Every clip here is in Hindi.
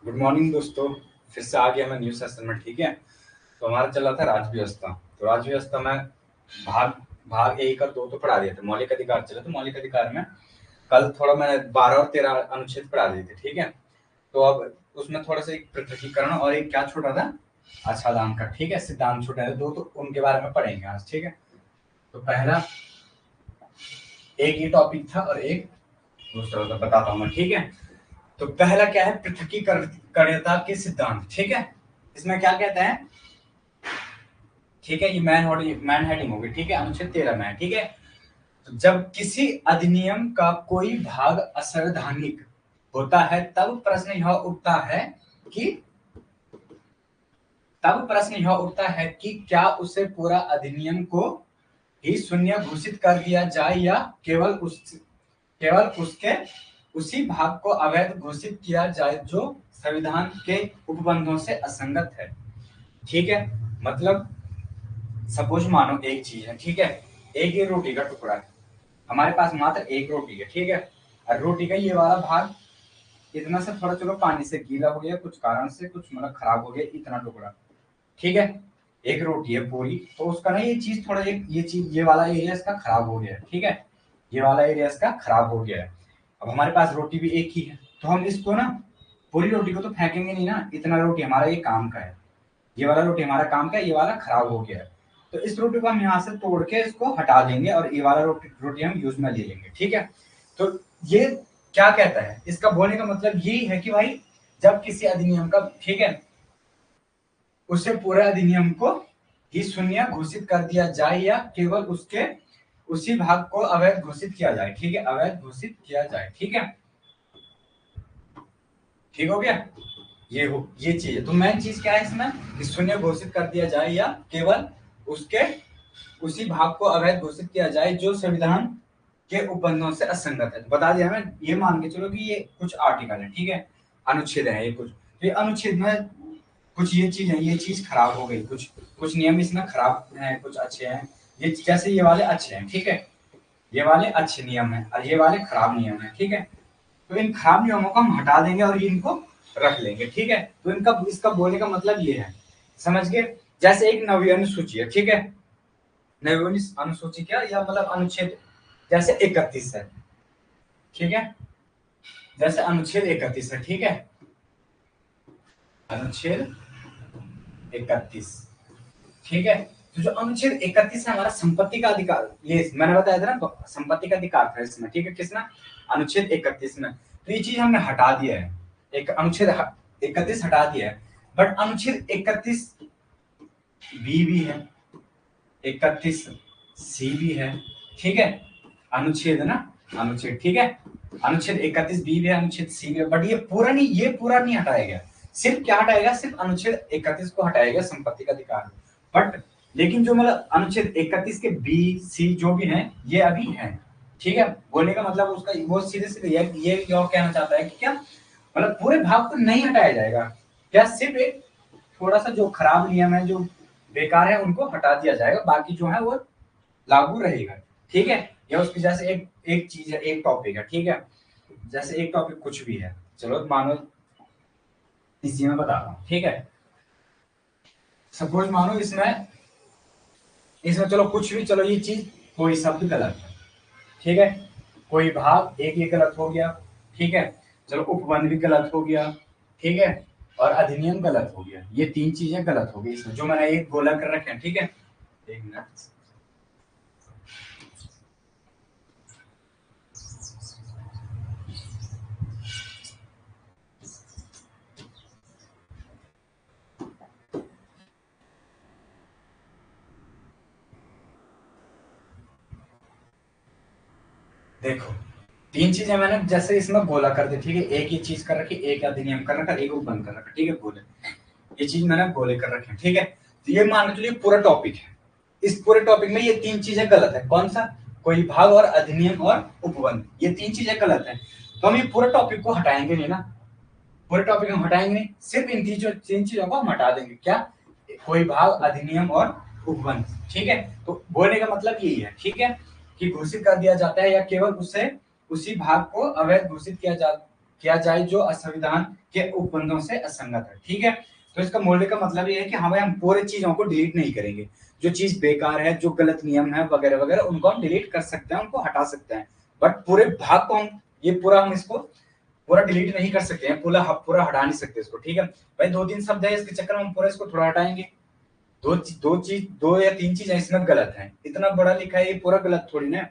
गुड मॉर्निंग दोस्तों। फिर से आ गया मैं न्यू सेशन में। ठीक है, तो हमारा चल रहा था राजव्यवस्था। तो राजव्यवस्था में भाग भाग एक और दो तो पढ़ा दिए थे। मौलिक अधिकार चले तो मौलिक अधिकार में कल थोड़ा मैंने 12 और 13 अनुच्छेद पढ़ा दिए थे। ठीक है, तो अब उसमें थोड़ा सा एक पृथकीकरण और एक क्या छोटा था, आच्छादन का। ठीक है, सिद्धांत छोटा है दो, तो उनके बारे में पढ़ेंगे आज। ठीक है, तो पहला एक ये टॉपिक था और एक दूसरा था, बताता हूँ मैं। ठीक है, तो पहला क्या है, पृथकीकरणीयता के सिद्धांत। ठीक है, इसमें क्या कहते हैं। ठीक है, ये मैन हेडिंग होगी। ठीक है, अनुच्छेद 13 में है। ठीक है, तो जब किसी अधिनियम का कोई भाग असंवैधानिक होता है कि तब प्रश्न यह उठता है कि क्या उसे पूरा अधिनियम को ही शून्य घोषित कर दिया जाए या केवल उसके उसी भाग को अवैध घोषित किया जाए जो संविधान के उपबंधों से असंगत है। ठीक है, मतलब सपोज मानो एक चीज है। ठीक है, एक ये रोटी का टुकड़ा है, हमारे पास मात्र एक रोटी है। ठीक है, और रोटी का ये वाला भाग इतना से थोड़ा चलो पानी से गीला हो गया, कुछ कारण से कुछ मतलब खराब हो गया, इतना टुकड़ा। ठीक है, एक रोटी है पूरी, तो उसका ना ये चीज थोड़ा ये वाला एरिया इसका खराब हो गया है। ठीक है, ये वाला एरिया इसका खराब हो गया है। अब हमारे पास रोटी भी एक ही है, तो हम इसको ना पूरी रोटी को तो फेंकेंगे नहीं ना, इतना रोटी हमारा ये काम का है, ये वाला रोटी हमारा काम का है, ये वाला खराब हो गया है। तो इस रोटी को हम यहाँ से तोड़ के इसको हटा देंगे और ये वाला रोटी हम यूज में ले लेंगे। ठीक है, तो ये क्या कहता है, इसका बोलने का मतलब यही है कि भाई जब किसी अधिनियम का, ठीक है, उसे पूरे अधिनियम को ही शून्य घोषित कर दिया जाए या केवल उसके उसी भाग को अवैध घोषित किया जाए। ठीक है, अवैध घोषित किया जाए। ठीक है, ठीक हो गया। ये चीज है, तो मेन चीज क्या है इसमें कि शून्य घोषित कर दिया जाए या केवल उसके उसी भाग को अवैध घोषित किया जाए जो संविधान के उपबंधों से असंगत है। तो बता दिया हमें, ये मान के चलो कि ये कुछ आर्टिकल है। ठीक है, अनुच्छेद है ये कुछ, ये अनुच्छेद में कुछ ये चीज है, ये चीज खराब हो गई, कुछ कुछ नियम इसमें खराब हैं, कुछ अच्छे हैं। ये जैसे ये वाले अच्छे हैं। ठीक है, ये वाले अच्छे नियम है और ये वाले खराब नियम है। ठीक है, तो इन खराब नियमों को हम हटा देंगे और इनको रख लेंगे। ठीक है, तो इनका इसका बोलने का मतलब ये है, समझ गए। जैसे एक नवी अनुसूची है। ठीक है, नवी अनुसूची क्या या मतलब अनुच्छेद जैसे 31 है। ठीक है, जैसे अनुच्छेद 31 है। ठीक है, अनुच्छेद 31। ठीक है, तो जो अनुच्छेद 31 है हमारा संपत्ति का अधिकार, ये मैंने बताया था ना, संपत्ति का अधिकार था इसमें। ठीक है, किसमें, अनुच्छेद 31 में। तो ये चीज हमने हटा दिया है, एक अनुच्छेद 31 हटा दिया है। बट अनुच्छेद 31 बी भी है, 31 सी भी है। ठीक है, अनुच्छेद ना, अनुच्छेद। ठीक है, अनुच्छेद 31 बी भी है, अनुच्छेद सी भी है। बट ये पूरा नहीं हटाया गया। सिर्फ क्या हटाएगा, सिर्फ अनुच्छेद 31 को हटाएगा, संपत्ति का अधिकार। बट लेकिन जो मतलब अनुच्छेद 31 के बी सी जो भी है ये अभी है। ठीक है, बोलने का मतलब उसका वो सीधे सीधे ये कहना चाहता है कि क्या मतलब पूरे भाग को नहीं हटाया जाएगा, क्या सिर्फ एक थोड़ा सा जो खराब नियम है, जो बेकार है, उनको हटा दिया जाएगा, बाकी जो है वो लागू रहेगा। ठीक है, या उसकी जैसे एक एक चीज है, एक टॉपिक है। ठीक है, जैसे एक टॉपिक कुछ भी है, चलो मानो इसी में बता रहा हूँ। ठीक है, सपोज मानो इसमें इसमें चलो कुछ भी, चलो ये चीज कोई शब्द गलत है। ठीक है, कोई भाग एक ये गलत हो गया। ठीक है, चलो उपबंध भी गलत हो गया। ठीक है, और अधिनियम गलत हो गया, ये तीन चीजें गलत हो गई इसमें जो मैंने एक गोला कर रखे हैं। ठीक है, एक मिनट। देखो, तीन चीजें मैंने जैसे इसमें गोला कर दी। ठीक है, एक ये चीज कर रखी, एक अधिनियम कर रखा, एक उपबंध कर रखा। ठीक है, गोले, ये चीज मैंने गोले कर रखे हैं। ठीक है, तो ये मान के चलिए पूरा टॉपिक है, इस पूरे टॉपिक में ये तीन चीजें गलत है। कौन सा, कोई भाग और अधिनियम और उपबंध, ये तीन चीजें गलत है। तो हम ये पूरे टॉपिक को हटाएंगे नहीं ना, पूरे टॉपिक हम हटाएंगे नहीं, सिर्फ इन तीन चीजों को हम हटा देंगे। क्या, कोई भाग, अधिनियम और उपबंध। ठीक है, तो बोलने का मतलब यही है। ठीक है, कि घोषित कर दिया जाता है या केवल उसे उसी भाग को अवैध घोषित किया जा किया जाए जो असंविधान के उपबंधों से असंगत है। ठीक है, तो इसका मूल्य का मतलब ये है कि हाँ भाई हम पूरे चीजों को डिलीट नहीं करेंगे, जो चीज बेकार है, जो गलत नियम है वगैरह वगैरह, उनको हम डिलीट कर सकते हैं, उनको हटा सकते हैं, बट पूरे भाग को हम ये पूरा हम इसको पूरा डिलीट नहीं कर सकते हैं, पूरा पूरा हटा नहीं सकते इसको। ठीक है भाई, 2-3 शब्द है इसके चक्कर में हम पूरा इसको थोड़ा हटाएंगे। दो या तीन चीजें इसमें गलत है, इतना बड़ा लिखा है ये पूरा गलत थोड़ी ना।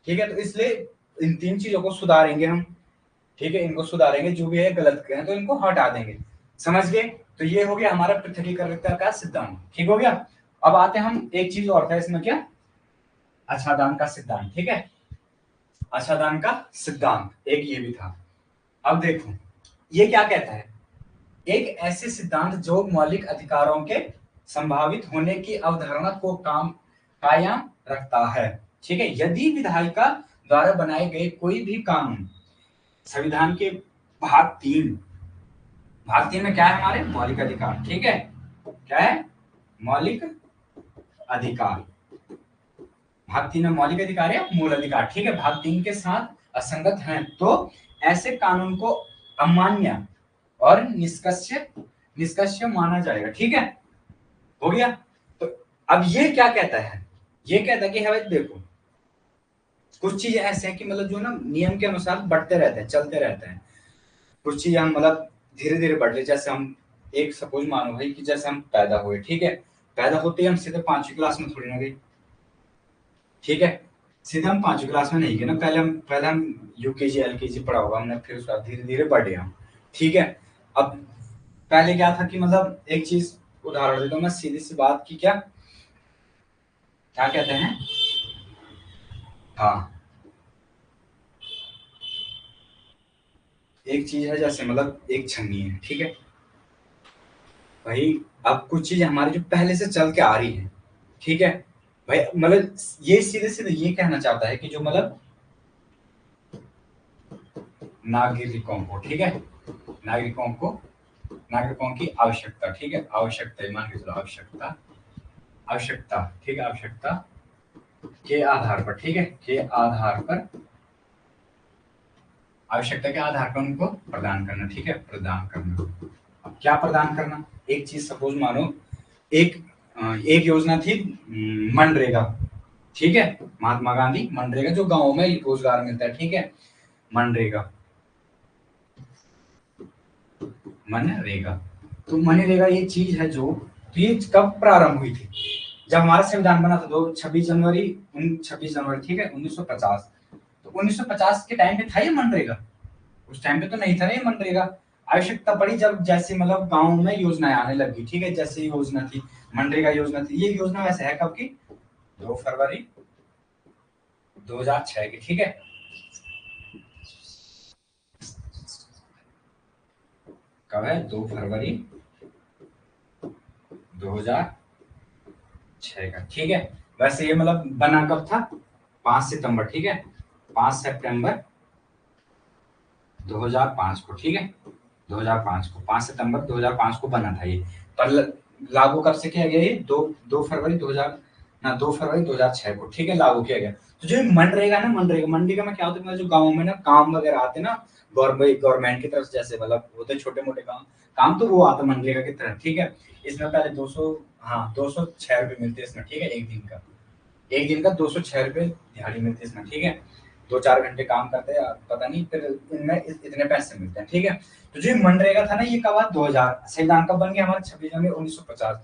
ठीक है, तो इसलिए इन 3 चीजों को सुधारेंगे हम। ठीक है, इनको सुधारेंगे, जो भी है गलत है तो इनको हटा देंगे। समझ गए? तो ये हो गया हमारा पृथकीकरणता का सिद्धांत। ठीक हो गया। अब आते हैं हम एक चीज और था इसमें, क्या? अच्छादान का सिद्धांत। ठीक है, अच्छादान का सिद्धांत एक ये भी था। अब देखो ये क्या कहता है, एक ऐसे सिद्धांत जो मौलिक अधिकारों के संभावित होने की अवधारणा को कायम रखता है। ठीक है, यदि विधायिका द्वारा बनाए गए कोई भी कानून संविधान के भाग 3 में क्या है हमारे मौलिक अधिकार। ठीक है, क्या है? मौलिक अधिकार। भाग 3 में मौलिक अधिकार या मूल अधिकार। ठीक है, भाग 3 के साथ असंगत हैं तो ऐसे कानून को अमान्य और निष्कर्ष माना जाएगा। ठीक है, हो गया। तो अब ये क्या कहता है, ये कहता है कि है देखो कुछ चीजें ऐसे हैं कि मतलब जो ना नियम के अनुसार बढ़ते रहते हैं, चलते रहते हैं। कुछ चीजें हम मतलब धीरे धीरे बढ़ रहे, जैसे हम एक सपोज मानो भाई कि जैसे हम पैदा हुए। ठीक है, पैदा होते ही हम सीधे 5वीं क्लास में थोड़ी ना गए। ठीक है, सीधे हम 5वीं क्लास में नहीं गए ना, पहले हम यूकेजी एलकेजी पढ़ा होगा हमने, फिर उसके बाद धीरे धीरे बढ़े हम। ठीक है, अब पहले क्या था कि मतलब एक चीज उदाहरण देता हूँ मैं सीधी सी बात की, क्या क्या कहते हैं, हाँ एक चीज है जैसे मतलब एक छन्नी है। ठीक है भाई, अब कुछ चीज हमारी जो पहले से चल के आ रही है। ठीक है भाई, मतलब ये सीधे सीधे ये कहना चाहता है कि जो मतलब नागरिकों को, ठीक है, नागरिकों की आवश्यकता। ठीक है, आवश्यकता मान के चलो, आवश्यकता ठीक है, आवश्यकता के आधार पर, ठीक है, के आधार पर, आवश्यकता के आधार पर उनको प्रदान करना। ठीक है, प्रदान करना। अब क्या प्रदान करना, एक चीज सपोज मानो एक एक योजना थी मनरेगा। ठीक है, महात्मा गांधी मनरेगा, जो गांवों में रोजगार मिलता है। ठीक है, मनरेगा, मनरेगा। तो मनरेगा ये चीज है जो, तो ये कब प्रारंभ हुई थी, जब हमारा संविधान बना था, दो 26 जनवरी ठीक है 1950। तो 1950 के टाइम पे था ये मनरेगा, उस टाइम पे तो नहीं था ना ये मनरेगा। आवश्यकता पड़ी जब जैसे मतलब गांव में योजनाएं आने लगी। ठीक है, जैसे योजना थी मनरेगा योजना थी, ये योजना वैसे है कब की, 2 फरवरी 2006 की। ठीक है, कब है, 2 फरवरी 2006 का। ठीक है, वैसे ये मतलब बना कब था, 5 सितंबर। ठीक है, 5 सितंबर 2005 को। ठीक है, 2005 को, 5 सितंबर 2005 को बना था ये, पर लागू कब से किया गया ये, 2 फरवरी 2000 ना 2 फरवरी 2006 को। ठीक है, लागू किया गया। तो जो मनरेगा ना, मनरेगा में क्या होता है, मतलब जो गाँव में ना काम वगैरह आते ना, गवर्नमेंट की तरफ से, जैसे मतलब होते छोटे मोटे काम तो वो आता मनरेगा की तरफ। ठीक है, इसमें पहले 206 रुपए मिलते हैं इसमें। ठीक है, एक दिन का 206 रुपए दिहाड़ी मिलती है इसमें। ठीक है, 2-4 घंटे काम करते हैं, पता नहीं, फिर इनमें इतने पैसे मिलते हैं। ठीक है, तो जो मनरेगा था ना ये कब 2000, संविधान कब बन गया हमारा, 26 जनवरी 1950।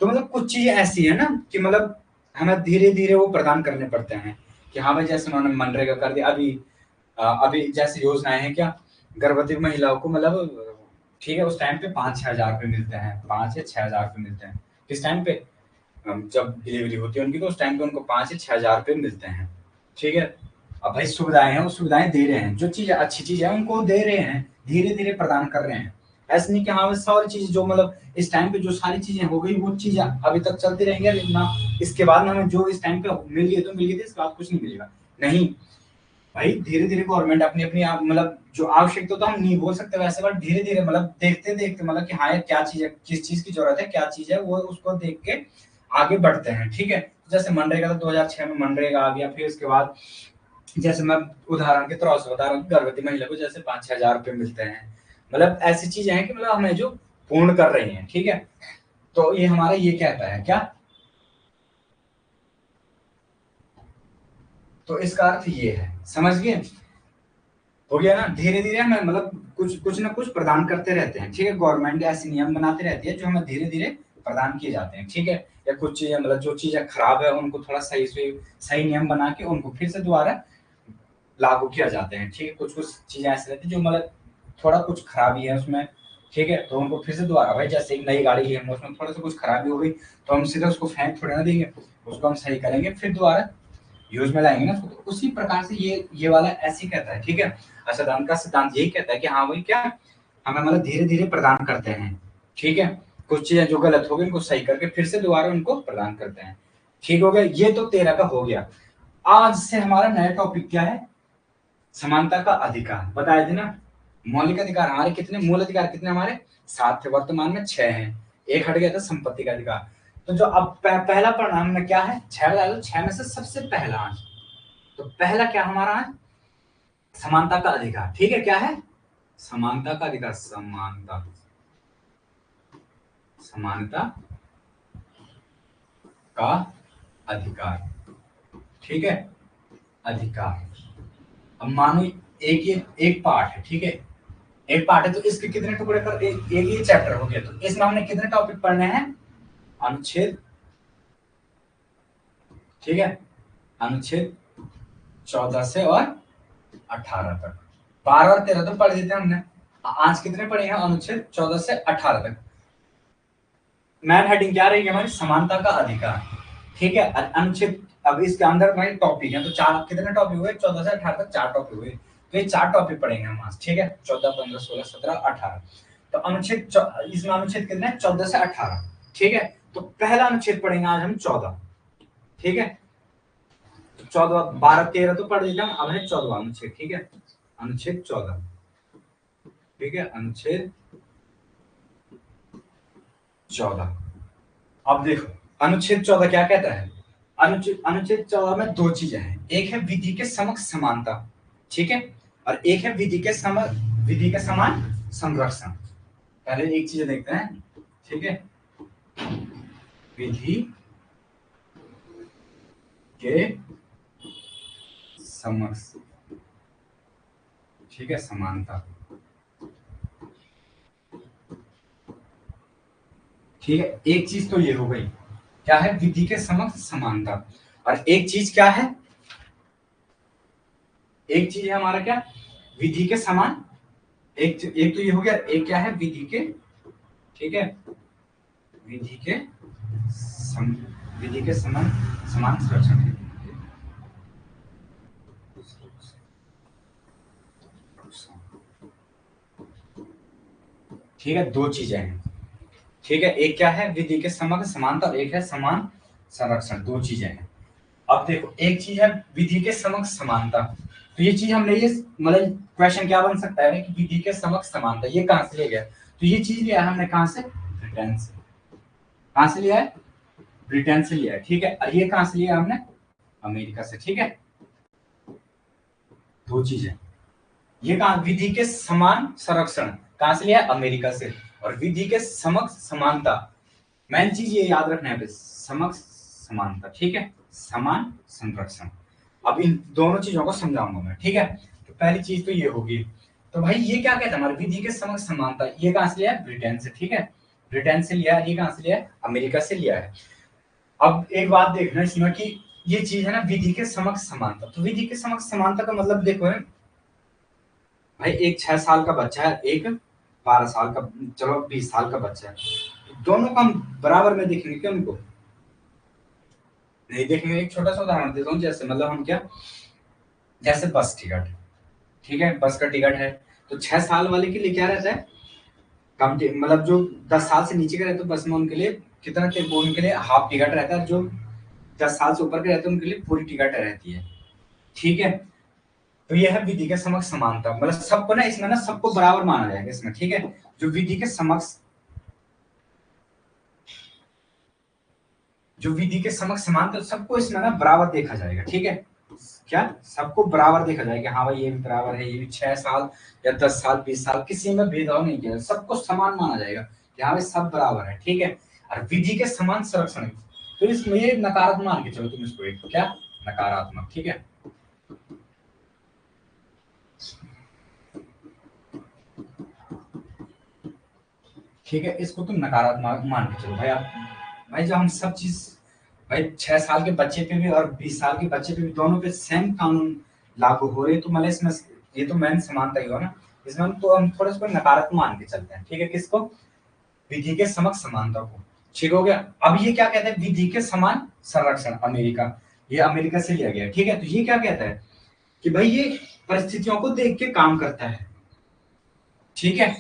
तो मतलब कुछ चीजें ऐसी है ना कि मतलब हमें धीरे धीरे वो प्रदान करने पड़ते हैं, कि हाँ भाई जैसे उन्होंने मनरेगा कर दिया, अभी जैसे योजनाएं हैं, क्या गर्भवती महिलाओं को मतलब, ठीक है, उस टाइम पे 5-6 हजार रुपए मिलते हैं, 5 या 6 हजार रुपए मिलते हैं। किस टाइम पे, जब डिलीवरी होती है उनकी, तो उस टाइम पे उनको 5 या 6 हजार रुपए मिलते हैं। ठीक है, अब भाई सुविधाएं हैं, वो सुविधाएं दे रहे हैं, जो चीज अच्छी चीज है उनको दे रहे हैं, धीरे धीरे प्रदान कर रहे हैं। ऐसा नहीं कि हाँ सारी चीज जो मतलब इस टाइम पे जो सारी चीजें हो गई वो चीजें अभी तक चलती रहेंगी ना, इसके बाद में हमें जो इस टाइम पे मिल गई तो मिल गई थी, इसके बाद कुछ नहीं मिलेगा। नहीं भाई, धीरे धीरे गवर्नमेंट अपनी अपनी मतलब जो आवश्यकता तो हम नहीं बोल सकते वैसे, बट धीरे धीरे मतलब देखते देखते मतलब कि हाँ क्या चीज है, किस चीज की जरूरत है, क्या चीज है, वो उसको देख के आगे बढ़ते हैं। ठीक है, जैसे मनरेगा तो 2006 में मनरेगा आ गया, फिर उसके बाद जैसे मैं उदाहरण के तौर से बता रहा हूँ, गर्भवती महिला को जैसे 5-6 हजार रुपए मिलते हैं, मतलब ऐसी चीजें हैं कि मतलब हमें जो पूर्ण कर रही हैं, ठीक है। तो ये हमारा ये कहता है क्या, तो इसका अर्थ ये है, समझ गए, हो गया ना। धीरे धीरे हमें मतलब कुछ कुछ ना कुछ प्रदान करते रहते हैं, ठीक है। गवर्नमेंट ऐसे नियम बनाते रहती है जो हमें धीरे धीरे प्रदान किए जाते हैं, ठीक है। या कुछ चीजें मतलब जो चीजें खराब है उनको थोड़ा सही से सही नियम बना के उनको फिर से दोबारा लागू किया जाते हैं, ठीक है। कुछ कुछ चीजें ऐसी रहती है जो मतलब थोड़ा कुछ खराबी है उसमें, ठीक है, तो उनको फिर से दोबारा, भाई जैसे एक नई गाड़ी है उसमें थोड़ा सा कुछ खराबी हो गई तो हम सीधे उसको फेंक थोड़ी ना देंगे, उसको हम सही करेंगे फिर दोबारा यूज में लाएंगे ना उसको। तो उसी प्रकार से ये वाला ऐसे ही कहता है, ठीक है। असाधारण का सिद्धांत यही कहता है कि हाँ भाई क्या, हमें मतलब धीरे धीरे प्रदान करते हैं, ठीक है। कुछ चीजें जो गलत हो गई उनको सही करके फिर से दोबारा उनको प्रदान करते हैं, ठीक हो गया। ये तो 13 का हो गया। आज से हमारा नया टॉपिक क्या है, समानता का अधिकार। बताया थे ना, मौलिक अधिकार हमारे कितने, मूल अधिकार कितने हमारे 7 थे, वर्तमान में 6 हैं, एक हट गया था संपत्ति का अधिकार। तो जो अब पहला परिणाम में क्या है, 6 डालो, 6 में से सबसे पहला आज, तो पहला क्या हमारा है, समानता का अधिकार, ठीक है। क्या है, समानता का अधिकार, समानता, समानता का अधिकार, ठीक है, अधिकार। अब मानो एक ये एक पार्ट है, ठीक है, एक पार्ट है, तो इसके कितने टुकड़े कर, एक ये चैप्टर हो गया, तो इसमें हमने कितने टॉपिक पढ़ने हैं, अनुच्छेद, ठीक है, अनुच्छेद 14 से और 18 तक, 12 और 13 तो पढ़ देते हैं हमने। आज कितने पढ़े हैं, अनुच्छेद 14 से 18 तक। मैन हेडिंग क्या रहेगी हमारी, समानता का अधिकार, ठीक है। अनुच्छेद, अब इसके अंदर हमारे टॉपिक है, तो चार कितने टॉपिक हुए, 14 से 18 तक 4 टॉपिक हुए, तो ये 4 टॉपिक पढ़ेंगे हम आज, ठीक है। 14, 15, 16, 17, 18, तो अनुच्छेद इसमें अनुच्छेद कितने हैं, 14 से 18, ठीक है। तो पहला अनुच्छेद पढ़ेंगे आज हम 14, ठीक है। 14, 12, 13 तो पढ़ लीजिए, अब है 14 अनुच्छेद, ठीक है, अनुच्छेद 14, ठीक है, अनुच्छेद 14। अब देखो अनुच्छेद 14 क्या कहता है, अनुच्छेद 14 में दो चीजें हैं, एक है विधि के समक्ष समानता, ठीक है, और एक है विधि के समान संरक्षण। पहले एक चीज देखते हैं, ठीक है, विधि के समक्ष, ठीक है, समानता, ठीक है। एक चीज तो ये हो गई, क्या है, विधि के समक्ष समानता, और एक चीज क्या है, एक चीज है हमारा क्या, विधि के समान, एक तो ये हो गया, एक क्या है, विधि के, ठीक है, विधि के सम, विधि के समान समान सुरक्षण, ठीक है। दो चीजें हैं, ठीक है, एक क्या है, विधि के समग्र समानता, और एक है समान संरक्षण, दो चीजें हैं। अब देखो एक चीज है विधि के समक्ष समानता, तो ये चीज हमने ये मतलब क्वेश्चन क्या बन सकता है कि विधि के समक्ष समानता ये कहां से लिया गया, तो ये चीज लिया है हमने कहां से, ब्रिटेन से। कहां से लिया है, ब्रिटेन से लिया है, ठीक है। और ये कहां से लिया हमने, अमेरिका से, ठीक है। दो चीजें, ये कहा विधि के समान संरक्षण कहां से लिया, अमेरिका से, और विधि के समक्ष समानता, मेन चीज ये याद रखना है, समक्ष समानता, ठीक है, समान संरक्षण। अब इन दोनों चीजों को समझाऊंगा मैं, ठीक है। तो पहली चीज तो ये होगी, तो भाई ये क्या कहता है, हमारे विधि के समक्ष समानता, ये कहां से लिया है, ब्रिटेन से, ठीक है, ब्रिटेन से लिया है। ये कहां से लिया है, अमेरिका से लिया है। अब एक बात देखना इसमें कि ये चीज है ना, विधि के समक्ष समानता, तो विधि के समक्ष समानता का मतलब देखो है भाई, एक 6 साल का बच्चा है, एक 12 साल का, चलो 20 साल का बच्चा है, दोनों का हम बराबर में देखेंगे क्या, उनको नहीं देखेंगे। एक छोटा सा उदाहरण देता हूँ, जैसे मतलब हम क्या, जैसे बस टिकट, ठीक है, बस का टिकट है, तो 6 साल वाले के लिए क्या रहता है, कम मतलब जो 10 साल से नीचे के रहते हैं बस में उनके लिए कितना, उनके लिए हाफ टिकट रहता है, जो 10 साल से ऊपर के रहते हैं उनके लिए पूरी टिकट रहती है, ठीक है। तो यह है विधि के समक्ष समानता, मतलब सबको ना इसमें ना सबको बराबर माना जाएगा इसमें, ठीक है। जो विधि के समक्ष, जो विधि के समक्ष समानता, सबको इसमें ना बराबर देखा जाएगा, ठीक है, क्या सबको बराबर देखा जाए कि हाँ भाई ये भी बराबर है, ये भी 6 साल या 10 साल 20 साल, किसी में भेदभाव नहीं किया, सबको समान माना जाएगा कि हाँ भाई सब बराबर है, ठीक है। और विधि के समान संरक्षण, तो इसमें ये नकारात्मक मान के चलो तुम इसको, एक क्या नकारात्मक, ठीक है। ठीक है, इसको तुम नकारात्मक मान के चलो भाई। आप भाई जो हम सब चीज भाई 6 साल के बच्चे पे भी और 20 साल के बच्चे पे भी दोनों पे सेम कानून लागू हो रहे, तो मतलब इसमें ये तो मैन समानता ही हो ना, इसमें तो हम थोड़ा सा नकारात्मक मान के चलते हैं, ठीक है। किसको? विधि के समक्ष समानता को, ठीक हो गया। अब ये क्या कहता है? विधि के समान संरक्षण, अमेरिका, ये अमेरिका से लिया गया, ठीक है। तो ये क्या कहता है कि भाई ये परिस्थितियों को देख के काम करता है, ठीक है।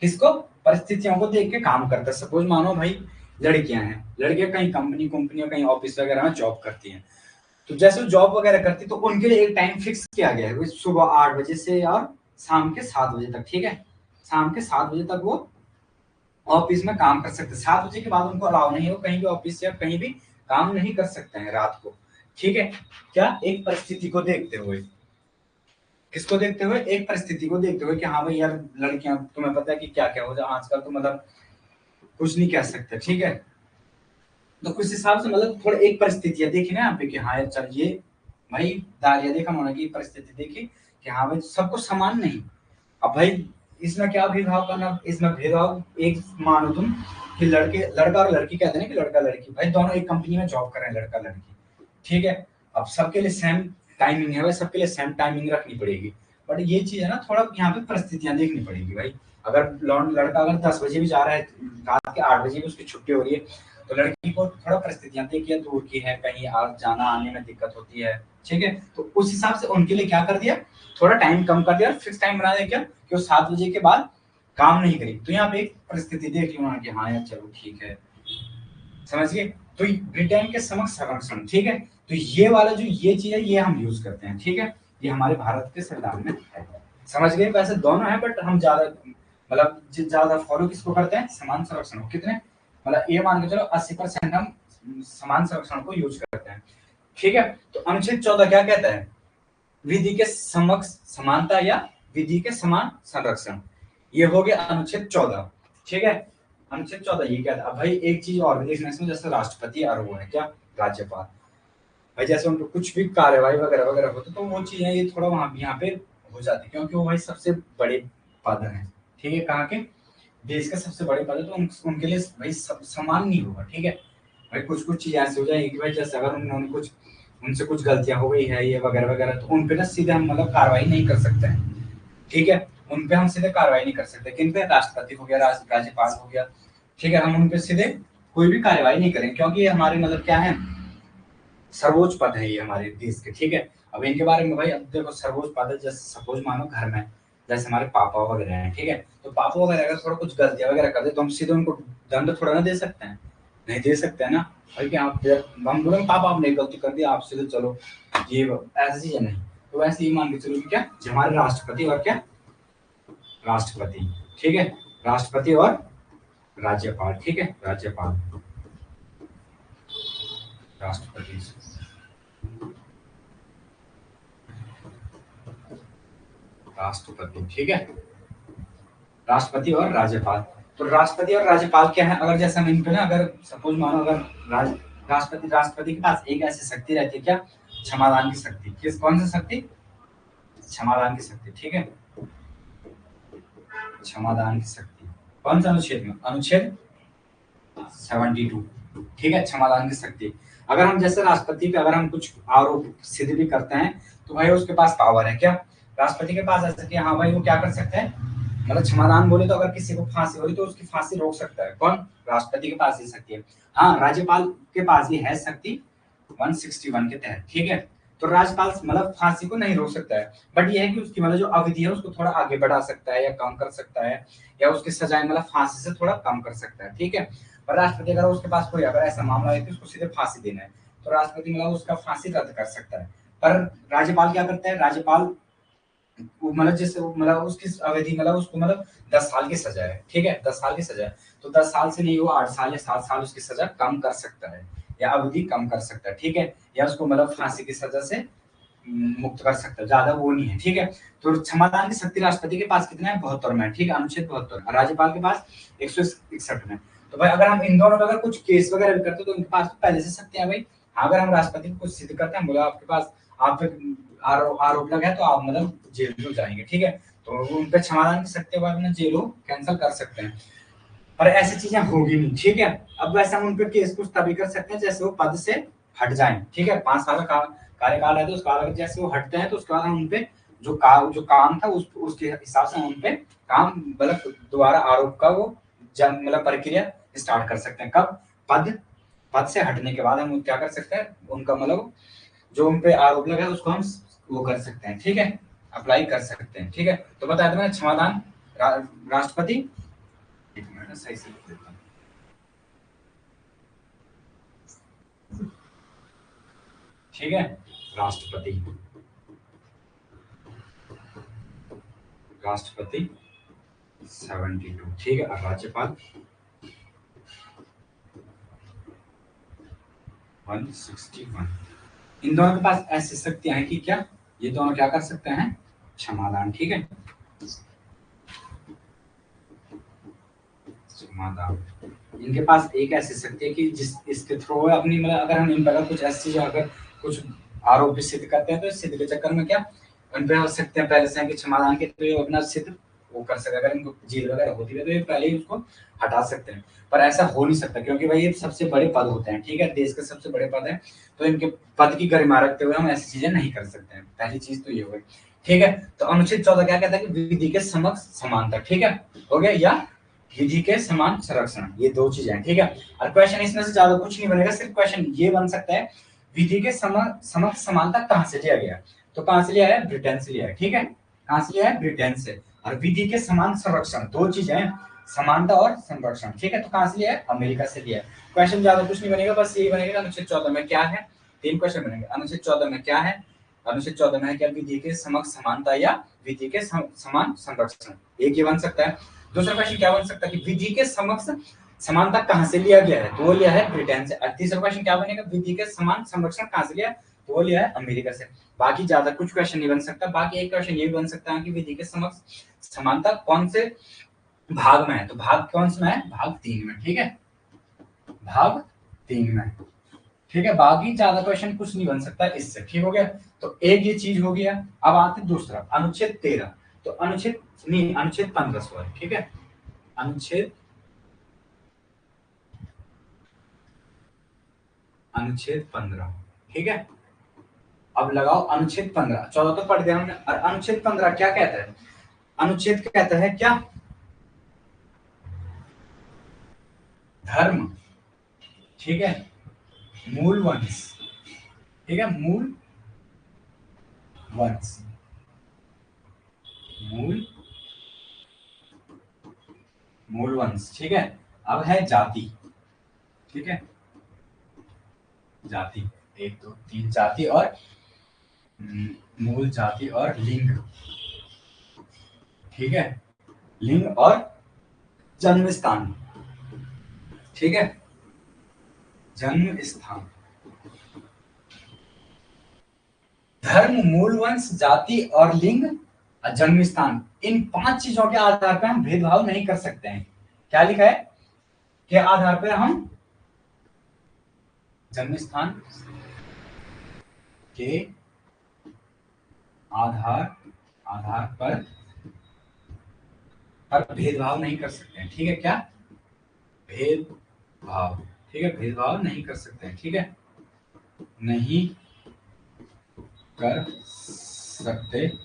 किसको? परिस्थितियों को देख के काम करता है। सपोज मानो भाई लड़कियां हैं, लड़कियां कहीं कंपनियों कहीं ऑफिस वगैरह में जॉब करती हैं, तो जैसे वो जॉब वगैरह करती तो उनके लिए एक टाइम फिक्स किया गया है, सुबह 8 बजे से और शाम के 7 बजे तक, ठीक है। शाम के 7 बजे तक वो ऑफिस में काम कर सकते हैं, 7 बजे के बाद उनको अलाउ नहीं हो कहीं भी ऑफिस या कहीं भी काम नहीं कर सकते हैं रात को, ठीक है। क्या? एक परिस्थिति को देखते हुए, किसको देखते हुए? एक परिस्थिति को देखते हुए कि हाँ भाई यार लड़कियां, तुम्हें पता है कि क्या क्या हो जाए आजकल, तो मतलब कुछ नहीं कह सकते, ठीक है। तो उस हिसाब से मतलब थोड़ा एक परिस्थितियां देखी ना यहाँ पे कि हाँ यार चल ये भाई दारिया देखा होना की परिस्थिति देखी कि हाँ भाई सबको समान नहीं। अब भाई इसमें क्या भेदभाव करना? इसमें भेदभाव एक मानो तुम कि लड़का और लड़की कहते हैं ना कि लड़का लड़की, भाई दोनों एक कंपनी में जॉब कर रहे हैं लड़का लड़की, ठीक है। अब सबके लिए सेम टाइमिंग है भाई, सबके लिए सेम टाइमिंग रखनी पड़ेगी, बट ये चीज है ना थोड़ा यहाँ पे परिस्थितियां देखनी पड़ेगी भाई। अगर लड़का अगर 10 बजे भी जा रहा है, रात के 8 बजे भी उसकी छुट्टी हो रही है, तो लड़की को थोड़ा परिस्थितियां देखिए, दूर की है, कहीं जाना आने में दिक्कत होती है, ठीक है। तो उस हिसाब से उनके लिए क्या कर दिया, थोड़ा टाइम कम कर दिया और फिक्स टाइम बना दिया क्या कि वो 7 बजे के बाद काम नहीं करेगी। तो यहाँ पे एक परिस्थिति देख ली उन्होंने कि हाँ यार चलो ठीक है, समझ गए। तो ब्रिटेन के समक्ष संरक्षण, ठीक है। तो ये वाला जो ये चीज है ये हम यूज करते हैं, ठीक है। ये हमारे भारत के संविधान में है, समझ गए। वैसे दोनों है बट हम ज्यादा मतलब ज्यादा फॉलो किसको करते हैं? समान संरक्षण को। कितने मतलब ये मान के चलो 80% हम समान संरक्षण को यूज करते हैं, ठीक है। तो अनुच्छेद 14 क्या कहता है? विधि के समक्ष समानता या विधि के समान संरक्षण, ये हो गया अनुच्छेद 14, ठीक है। अनुच्छेद 14 ये क्या था? अब भाई एक चीज और भी देखना इसमें, जैसे राष्ट्रपति और वो है क्या राज्यपाल, भाई जैसे उनको कुछ भी कार्यवाही वगैरह वगैरह होती तो वो चीजें ये थोड़ा वहां यहाँ पे हो जाती, क्योंकि वो भाई सबसे बड़े पद है, ठीक है। कहाँ के? देश के सबसे बड़े पद है, तो उनके लिए भाई समान नहीं होगा, ठीक है। भाई कुछ कुछ चीज ऐसी हो जाएगी कि भाई जैसे अगर उन्होंने कुछ उनसे कुछ गलतियां हो गई है ये वगैरह वगैरह, तो उन पे ना सीधे हम मतलब कार्रवाई नहीं कर सकते हैं, ठीक है। उन पे हम सीधे कार्रवाई नहीं कर सकते। किन पे? राष्ट्रपति हो गया, राज्यपाल हो गया, ठीक है। हम उन पे सीधे कोई भी कार्रवाई नहीं करेंगे, क्योंकि ये हमारे मतलब क्या है, सर्वोच्च पद है ये हमारे देश के, ठीक है। अब इनके बारे में भाई अब देखो, सर्वोच्च पद है, जैसे सपोज मानो घर में जैसे हमारे पापा वगैरह हैं, ठीक है। तो पापा वगैरह अगर थोड़ा कुछ गलतियां वगैरह कर दे तो हम सीधे उनको दंड थोड़ा ना दे सकते हैं, नहीं दे सकते हैं ना भाई। कि आप हम बोलेंगे पापा आपने गलती कर दी, आप सीधे चलो ये ऐसी चीज नहीं। तो वैसे ही मान के चलो कि क्या हमारे राष्ट्रपति और क्या राष्ट्रपति, ठीक है। राष्ट्रपति और राज्यपाल, ठीक है। राज्यपाल राष्ट्रपति राष्ट्रपति, ठीक है। राष्ट्रपति और राज्यपाल, तो राष्ट्रपति और राज्यपाल क्या है? अगर जैसे हम इन पे ना अगर सपोज मानो अगर राष्ट्रपति के पास एक ऐसी शक्ति रहती है क्या, क्षमादान की शक्ति। किस कौन सी शक्ति? क्षमादान की शक्ति, ठीक है। क्षमादान की शक्ति कौन सा अनुच्छेद में? अनुच्छेद 72, ठीक है। क्षमादान की शक्ति, अगर हम जैसे राष्ट्रपति पे अगर हम कुछ आरोप सिद्ध भी करते हैं तो भाई उसके पास पावर है क्या, राष्ट्रपति के पास ऐसा कि हाँ भाई वो क्या कर सकते हैं, मतलब क्षमादान बोले तो अगर किसी को फांसी हो रही तो उसकी फांसी रोक सकता है। कौन? राष्ट्रपति के पास ये शक्ति है। हाँ, राज्यपाल के पास ये है शक्ति 161 के तहत, ठीक है। तो राज्यपाल मतलब फांसी को नहीं रोक सकता है, बट ये है कि उसकी मतलब जो अवधि है उसको थोड़ा आगे बढ़ा सकता है या कम कर सकता है, या उसकी सजाएं मतलब फांसी से थोड़ा कम कर सकता है, ठीक है। पर राष्ट्रपति अगर उसके पास कोई अगर ऐसा मामला है कि उसको सीधे फांसी देना है तो राष्ट्रपति मतलब उसका फांसी रद्द कर सकता है। पर राज्यपाल क्या करता है? राज्यपाल मतलब जिस मतलब उसकी अवधि मतलब उसको मतलब 10 साल की सजा है, ठीक है। 10 साल की सजा है, तो 10 साल से नहीं वो 8 साल या 7 साल उसकी सजा कम कर सकता है, या अवधि कम कर सकता है, ठीक है, या उसको मतलब फांसी की सजा से मुक्त कर सकता है, ज्यादा वो नहीं है, ठीक है। तो क्षमादान की शक्ति राष्ट्रपति के पास कितना है, 72 में, ठीक है, अनुच्छेद 72, और राज्यपाल के पास 161 में। तो भाई अगर हम इन दोनों में अगर कुछ केस वगैरह भी करते तो उनके पास तो पहले से शक्ति है भाई। अगर हम राष्ट्रपति को कुछ सिद्ध करते हैं, बोला आपके पास आप पे आरोप लगा है तो आप मतलब जेल में जाएंगे, ठीक है, तो उन पे क्षमादान की शक्ति बाद में जेल कैंसिल कर सकते हैं, पर ऐसी चीजें होगी नहीं, ठीक है। अब वैसे हम उन पे केस कुछ तभी कर सकते हैं जैसे वो पद से हट जाएं, ठीक है, 5 साल का कार्यकाल है तो उस काल जैसे वो हटते हैं तो उसके बाद हम उनपे जो काम था उसके हिसाब से हम उनपे काम मतलब दोबारा आरोप का वो मतलब प्रक्रिया स्टार्ट कर सकते हैं। कब, पद से हटने के बाद हम क्या कर सकते हैं, उनका मतलब जो उनपे आरोप लगा है उसको हम वो कर सकते हैं, ठीक है, अप्लाई कर सकते हैं, ठीक है। तो बताया था मैंने क्षमादान राष्ट्रपति, एक मिनट सही से लिख देता हूँ, ठीक है, राष्ट्रपति राष्ट्रपति 72, ठीक है, और राज्यपाल 161। इन दोनों के पास ऐसी शक्तियां हैं कि क्या ये दोनों क्या कर सकते हैं, क्षमादान, ठीक है, क्षमादान। इनके पास एक ऐसी शक्ति है कि जिस इसके थ्रू अपनी मतलब अगर हम इन पर कुछ ऐसी चीजें अगर कुछ आरोप भी सिद्ध करते हैं तो इस सिद्ध के चक्कर में क्या उन पे हो सकते हैं पहले से कि क्षमादान के थ्रू अपना सिद्ध वो कर सके, अगर इनको जेल वगैरह होती है तो ये पहले ही उसको हटा सकते हैं, पर ऐसा हो नहीं सकता क्योंकि भाई ये सबसे बड़े पद होते हैं, ठीक है, देश के सबसे बड़े पद हैं, तो इनके पद की गरिमा रखते हुए हम ऐसी चीजें नहीं कर सकते हैं, पहली चीज तो ये हो गई, ठीक है। तो अनुच्छेद 14 क्या कहता है कि विधि के समक्ष समानता, ठीक है, हो गया, या विधि के समान संरक्षण, ये दो चीजें हैं, ठीक है। और क्वेश्चन इसमें से ज्यादा कुछ नहीं बनेगा, सिर्फ क्वेश्चन ये बन सकता है विधि के समक्ष समानता कहां से लिया गया, तो कहां से लिया है, ब्रिटेन से लिया है, ठीक है, कहां से लिया है, ब्रिटेन से। और विधि के समान संरक्षण दो चीजें हैं, समानता और संरक्षण, ठीक है, तो कहां से लिया है, अमेरिका से लिया है। क्वेश्चन ज्यादा कुछ नहीं बनेगा, बस यही बनेगा अनुच्छेद 14 में क्या है, 3 क्वेश्चन बनेंगे। अनुच्छेद 14 में क्या है, अनुच्छेद 14 में है क्या विधि के समक्ष समानता या विधि के समान संरक्षण, एक ये बन सकता है। दूसरा क्वेश्चन क्या बन सकता है कि विधि के समक्ष समानता कहां से लिया गया है, तो वो लिया है ब्रिटेन से। और तीसरा क्वेश्चन क्या बनेगा, विधि के समान संरक्षण कहां से लिया है, तो वो लिया है अमेरिका से। बाकी ज्यादा कुछ क्वेश्चन नहीं बन सकता। बाकी एक क्वेश्चन ये भी बन सकता है कि विधि के समक्ष समानता कौन से भाग में है, तो भाग कौन सा है, भाग 3 में, ठीक है, भाग 3 में, ठीक है। बाकी ज्यादा क्वेश्चन कुछ नहीं बन सकता इससे, ठीक हो गया। तो एक ये चीज हो गया। अब आते दूसरा अनुच्छेद 13, तो अनुच्छेद नहीं अनुच्छेद 15 सॉरी, ठीक है, अनुच्छेद अनुच्छेद 15, ठीक है। अब लगाओ अनुच्छेद 15, 14 तो पढ़ दिया हमने, और अनुच्छेद 15 क्या कहता है, अनुच्छेद कहता है क्या, धर्म, ठीक है, मूल वंश, ठीक है, मूल वंश, मूल मूल वंश, ठीक है। अब है जाति, ठीक है, जाति 1 2 3 जाति और मूल जाति और लिंग, ठीक है, लिंग और जन्म स्थान, ठीक है, जन्म स्थान, धर्म, मूल वंश, जाति और लिंग, जन्म स्थान, इन 5 चीजों के आधार पर हम भेदभाव नहीं कर सकते हैं। क्या लिखा है, के आधार पर हम जन्म स्थान के आधार पर भेदभाव नहीं कर सकते हैं, ठीक है, क्या भेदभाव, ठीक है, भेदभाव नहीं कर सकते हैं, ठीक है, नहीं कर सकते हैं,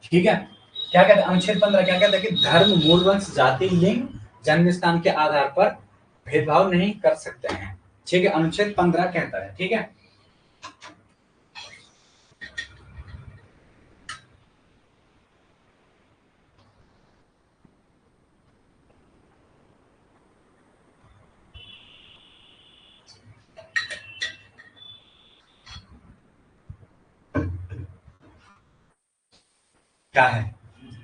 ठीक है। क्या कहते हैं अनुच्छेद 15 क्या कहता है कि धर्म, मूल वंश, जाति, लिंग, जन्म स्थान के आधार पर भेदभाव नहीं कर सकते हैं, ठीक है, अनुच्छेद 15 कहता है, ठीक है। क्या है,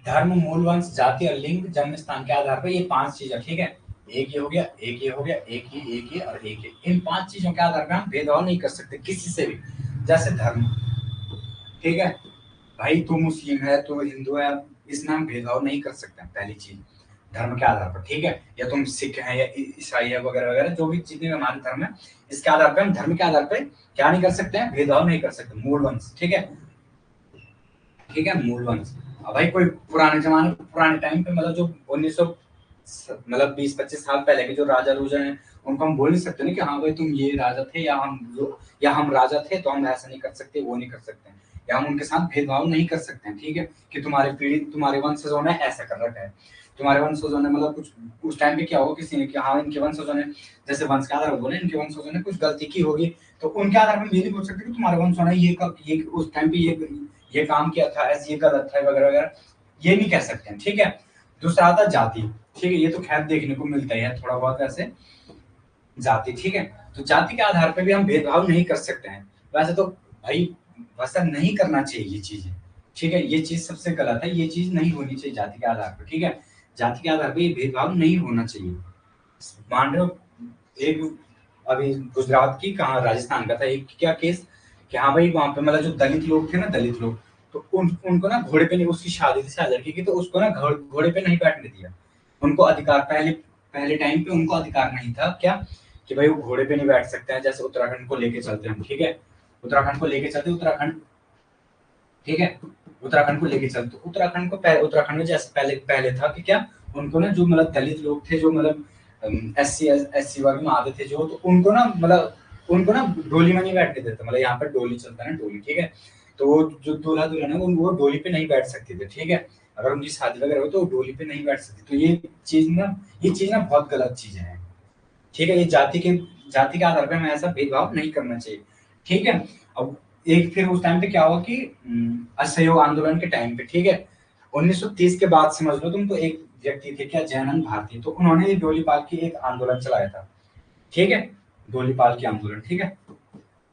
धर्म, मूल वंश, जाति और लिंग, जन्म स्थान के आधार पर ये 5 चीजें, ठीक है, एक ये हो गया, एक ये हो गया, एक ये और एक ये। इन 5 चीजों के आधार पे हम भेदभाव नहीं कर सकते किसी से भी। जैसे धर्म, ठीक है, भाई तू मुस्लिम है, तू हिंदू है, इसमें हम भेदभाव नहीं कर सकते हैं, पहली चीज धर्म के आधार पर, ठीक है। या तुम सिख है या ईसाई है वगैरह वगैरह, जो भी जितने भी हमारे धर्म है, इसके आधार पर हम धर्म के आधार पर क्या नहीं कर सकते हैं, भेदभाव नहीं कर सकते, मूल वंश, ठीक है, ठीक है, मूल वंश। अब भाई कोई पुराने टाइम पे मतलब जो 1900 मतलब 20-25 साल पहले के जो राजा रूजा हैं, उनको हम बोल नहीं सकते ना कि हाँ भाई तुम ये राजा थे या हम राजा थे, तो हम ऐसा नहीं कर सकते, वो नहीं कर सकते हैं, या हम उनके साथ भेदभाव नहीं कर सकते हैं, ठीक है, कि तुम्हारे वंशजों ने ऐसा कर रखा है, तुम्हारे वंशजों ने मतलब कुछ उस टाइम पे क्या होगा, किसी ने कि हाँ इनके वंशजों ने, जैसे वंश के आधार पर बोले इनके वंशजों ने कुछ गलती की होगी, तो उनके आधार पर हम ये नहीं बोल सकते कि तुम्हारे वंशजों ने ये उस टाइम पे ये काम किया था, ऐसे ये गलत था वगैरह वगैरह, ये नहीं कह सकते हैं, ठीक है। दूसरा आता जाति, ठीक है, ये तो खैर देखने को मिलता है थोड़ा बहुत ऐसे, जाति, ठीक है। तो जाति के आधार पे भी हम भेदभाव नहीं कर सकते हैं। वैसे तो भाई वैसा नहीं करना चाहिए ये चीजें, ठीक है, ये चीज सबसे गलत है, ये चीज नहीं होनी चाहिए जाति के आधार पर, ठीक है। जाति के आधार पर ये भेदभाव नहीं होना चाहिए। मान लो एक अभी गुजरात की कहा राजस्थान का था एक क्या केस, कि हाँ भाई वहां पे मतलब जो दलित लोग थे ना, दलित लोग, तो उनको ना घोड़े पे नहीं, उसकी शादी थी शायद लड़की की, तो उसको ना घोड़े पे नहीं बैठने दिया। उनको अधिकार पहले पहले टाइम पे उनको अधिकार नहीं था क्या, कि भाई वो घोड़े पे नहीं बैठ सकते हैं, जैसे उत्तराखंड को लेके चलते हैं, ठीक है, उत्तराखंड को लेके चलते उत्तराखंड, ठीक है, उत्तराखंड को लेके चलते उत्तराखंड को उत्तराखंड में जैसे पहले पहले था कि क्या, उनको ना जो मतलब दलित लोग थे, जो मतलब एससी वर्ग में आते थे जो, तो उनको ना डोली में नहीं बैठने देते, मतलब यहाँ पर डोली चलता है ना, डोली, ठीक है, तो वो जो दूल्हा दुल्हन है वो डोली पे नहीं बैठ सकते थे, ठीक है, अगर उनकी शादी वगैरह हो तो वो डोली पे नहीं बैठ सकती, तो ये चीज ना बहुत गलत चीज है, ठीक है। ये जाति के आधार पे हमें ऐसा भेदभाव नहीं करना चाहिए, ठीक है। अब एक फिर उस टाइम पे क्या हुआ कि असहयोग आंदोलन के टाइम पे, ठीक है, 1930 के बाद समझ लो तुम, तो एक व्यक्ति थे क्या, जयानंद भारती, तो उन्होंने ये डोलीपाल की एक आंदोलन चलाया था, ठीक है, डोलीपाल की आंदोलन, ठीक है,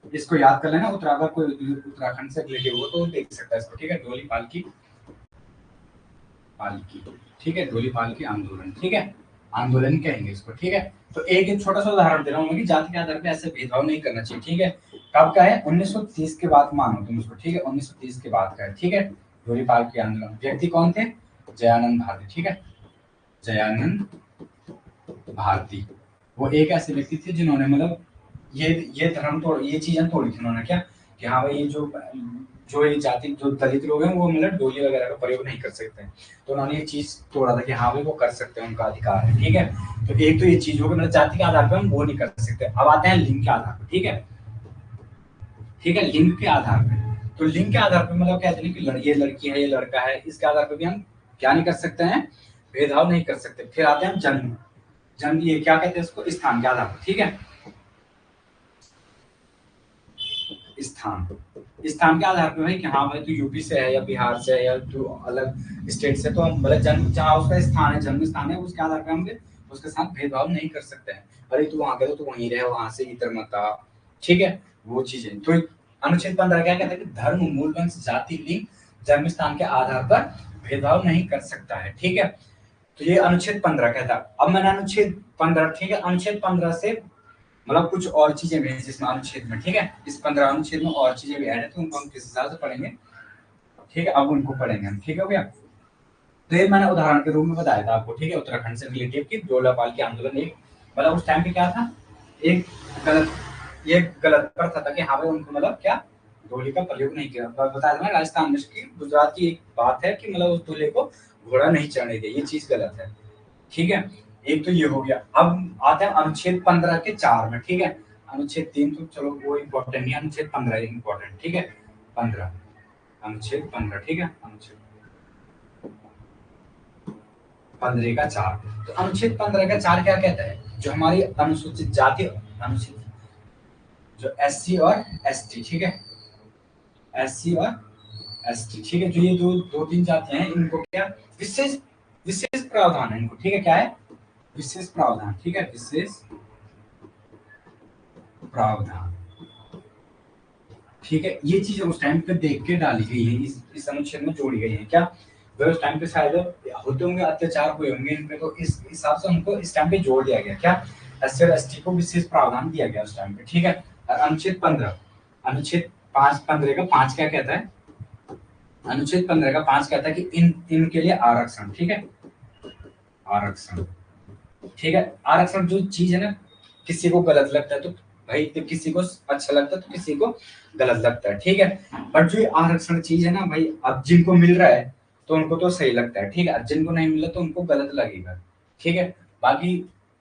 इसको याद कर लेना, अगर कोई उत्तराखंड से रिलेटिव हो तो देख सकता है इसको, ठीक है, डोलीपाल की पालकी, ठीक है, डोलीपाल की आंदोलन, ठीक है, आंदोलन कहेंगे इसको, ठीक है। तो एक छोटा सा उदाहरण दे रहा हूँ कि जाति के आधार पे ऐसे भेदभाव नहीं करना चाहिए, ठीक है। कब का है, 1930 के बाद मानो तुम इसको, ठीक है, 1930 के बाद का है, ठीक है, डोलीपाल की आंदोलन, व्यक्ति कौन थे, जयानंद भारती, ठीक है, जयानंद भारती, वो एक ऐसे व्यक्ति थे जिन्होंने मतलब ये धर्म तोड़, ये चीजें तोड़ी थी उन्होंने, क्या कि हाँ भाई ये जो ये जाति जो दलित लोग हैं वो मतलब डोली वगैरह का प्रयोग नहीं कर सकते हैं, तो उन्होंने ये चीज तोड़ा था कि हाँ भाई वो कर सकते हैं, उनका अधिकार है, ठीक है। तो एक तो ये चीज होगी, मतलब जाति के आधार पर हम वो नहीं कर सकते। अब आते हैं लिंग के आधार पर, ठीक है, ठीक है, लिंग के आधार पर, तो लिंग के आधार पर मतलब कहते हैं कि ये लड़की है ये लड़का है, इसके आधार पर भी हम क्या नहीं कर सकते हैं, भेदभाव नहीं कर सकते। फिर आते हैं जन्म, जन्म ये क्या कहते हैं इसको, स्थान के आधार पर, ठीक है, स्थान, स्थान के आधार पर भाई कि हाँ भाई तू यूपी से है या बिहार से है या तू अलग स्टेट से, तो हम मतलब जन्म जहाँ उसका स्थान है, जन्म स्थान है, उसके आधार पर हम उसके साथ भेदभाव नहीं कर सकते हैं, अरे तू वहां गया तो वहीं रहे, वहां से इधर मत आ, ठीक है, वो चीजें। तो अनुच्छेद 15 क्या कहता है कि धर्म, मूल वंश, जाति, लिंग, जन्म स्थान के आधार पर भेदभाव नहीं कर सकता है, ठीक है। तो ये अनुच्छेद 15 कहता है। अब मैंने अनुच्छेद 15, ठीक है, अनुच्छेद 15 से मतलब कुछ और चीजें भी हैं जिसमें अनुच्छेद में, ठीक है, इस 15 अनुच्छेद में और चीजें भी ऐड है, तो उनको हम किस हिसाब से पढ़ेंगे, ठीक है, अब उनको पढ़ेंगे हम, ठीक है हो गया। तो ये मैंने उदाहरण के रूप में बताया था आपको, ठीक है, उत्तराखंड से रिलेटिव की डोलापाल की आंदोलन, एक मतलब उस टाइम पे क्या था, एक गलत ये गलत प्रथा था कि हाँ भाई उनको मतलब क्या डोली का प्रयोग नहीं किया, बताया था राजस्थान में की गुजरात की एक बात है कि मतलब उस दूल्हे को घोड़ा नहीं चढ़ने दिया, ये चीज गलत है, ठीक है। एक तो ये हो गया। अब आते हैं अनुच्छेद 15 के 4 में, ठीक है, अनुच्छेद 3 तो चलो वो इम्पोर्टेंट नहीं, अनुच्छेद 15 इम्पोर्टेंट, ठीक है, 15, अनुच्छेद 15, ठीक है, अनुच्छेद 15 का 4, तो अनुच्छेद 15 का 4 क्या कहता है, जो हमारी अनुसूचित जाति, अनुसूचित जो एससी और एसटी, ठीक है, एससी और एसटी, ठीक है, जो ये दो तीन जातियां हैं, इनको क्या विशेष विशेष प्रावधान है इनको, ठीक है, क्या है विशेष प्रावधान, ठीक है, विशेष प्रावधान, ठीक है। ये चीजें उस टाइम पे देख के डाली गई है, इस अनुच्छेद में जोड़ी गई है, क्या वह उस टाइम पे शायद होते होंगे, अत्याचार हुए होंगे इन पे, तो इस हिसाब से उनको इस टाइम पे जोड़ दिया गया, क्या एससी और एसटी को विशेष प्रावधान दिया गया उस टाइम पे, ठीक है। और अनुच्छेद 15, अनुच्छेद 5 15 का 5 क्या कहता है, अनुच्छेद 15 का 5 कहता है कि इन इनके लिए आरक्षण, ठीक है, आरक्षण, ठीक है। आरक्षण जो चीज है ना, किसी को गलत लगता है तो भाई, तो किसी को अच्छा लगता है तो किसी को गलत लगता है, ठीक है। बट जो ये आरक्षण चीज है ना भाई, अब जिनको मिल रहा है तो उनको तो सही लगता है, ठीक है, अब जिनको नहीं मिला तो उनको गलत लगेगा, ठीक है। बाकी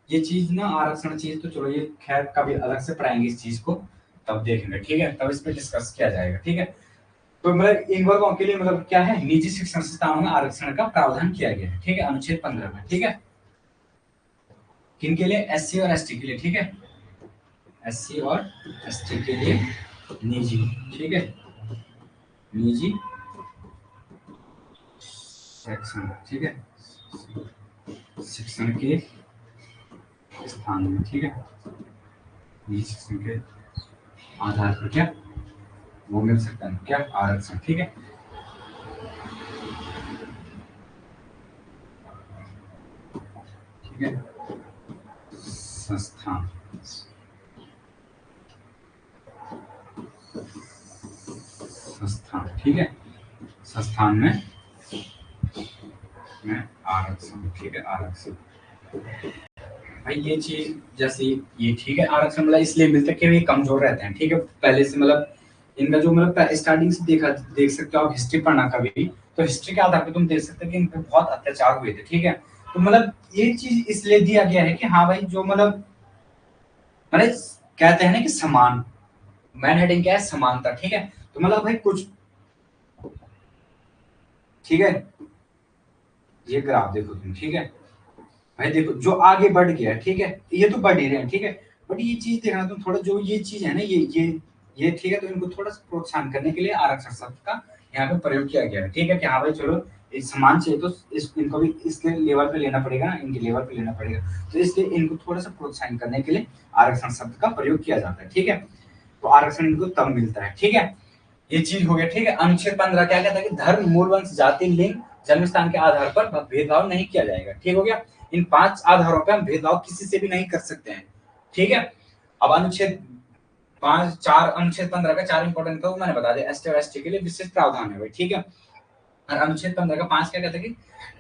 ये चीज ना, आरक्षण चीज तो चलो ये खैर कभी अलग से पढ़ाएंगे इस चीज को, तब देखेंगे, ठीक है, तब इस पे डिस्कस किया जाएगा, ठीक है। तो मतलब इन वर्गों के लिए मतलब क्या है, निजी शिक्षण संस्थानों में आरक्षण का प्रावधान किया गया है, ठीक है, अनुच्छेद 15 में, ठीक है। किनके लिए, एससी और एसटी के लिए, ठीक है, एससी और एसटी के लिए निजी, ठीक है, निजी शिक्षण, ठीक है, शिक्षण के स्थान में, ठीक है, निजी शिक्षण के आधार पर क्या वो मिल सकता है, क्या आरक्षण, ठीक है। ठीक है, संस्थान, संस्थान, ठीक है, संस्थान में आरक्षण, ठीक है, आरक्षण भाई, ये चीज जैसे ये, ठीक है, आरक्षण मतलब इसलिए मिलता है कि ये कमजोर रहते हैं, ठीक है, पहले से मतलब इनका जो मतलब स्टार्टिंग से देखा देख सकते हो आप, हिस्ट्री पढ़ना कभी, तो हिस्ट्री के आधार पर तुम देख सकते हो कि इन पे बहुत अत्याचार हुए थे, ठीक है। तो मतलब ये चीज इसलिए दिया गया है कि हाँ भाई, जो मतलब कहते हैं ना कि समान, मैन हेडिंग क्या है, समानता, ठीक है। तो मतलब भाई कुछ, ठीक है, ये ग्राफ देखो तुम, ठीक है भाई, देखो जो आगे बढ़ गया, ठीक है, ये तो बढ़ ही रहे हैं, ठीक है। बट ये चीज देखना तुम थोड़ा, जो ये चीज है ना, ये ठीक है, तो इनको थोड़ा सा प्रोत्साहन करने के लिए आरक्षण शब्द का यहाँ पे प्रयोग किया गया है, ठीक है, कि हाँ भाई चलो, इस समान चाहिए तो इनको भी इसके लेवल पे लेना पड़ेगा ना, इनके लेवल पे लेना पड़ेगा, तो इसलिए इनको थोड़ा सा प्रोत्साहन करने के लिए आरक्षण शब्द का प्रयोग किया जाता है, ठीक है। तो आरक्षण इनको तब मिलता है, ठीक है, ये चीज हो गया, ठीक है। अनुच्छेद 15 क्या कहता है कि धर्म, मूल वंश, जाति, लिंग, जन्म स्थान के आधार पर भेदभाव नहीं किया जाएगा, ठीक हो गया। इन 5 आधारों पर हम भेदभाव किसी से भी नहीं कर सकते हैं, ठीक है। अब अनुच्छेद 15 का 4 इंपॉर्टेंट था, वो मैंने बता दिया, एसटी और एसटी के लिए विशेष प्रावधान है भाई, ठीक है। और अनुच्छेद 15 का 5 क्या कहता है कि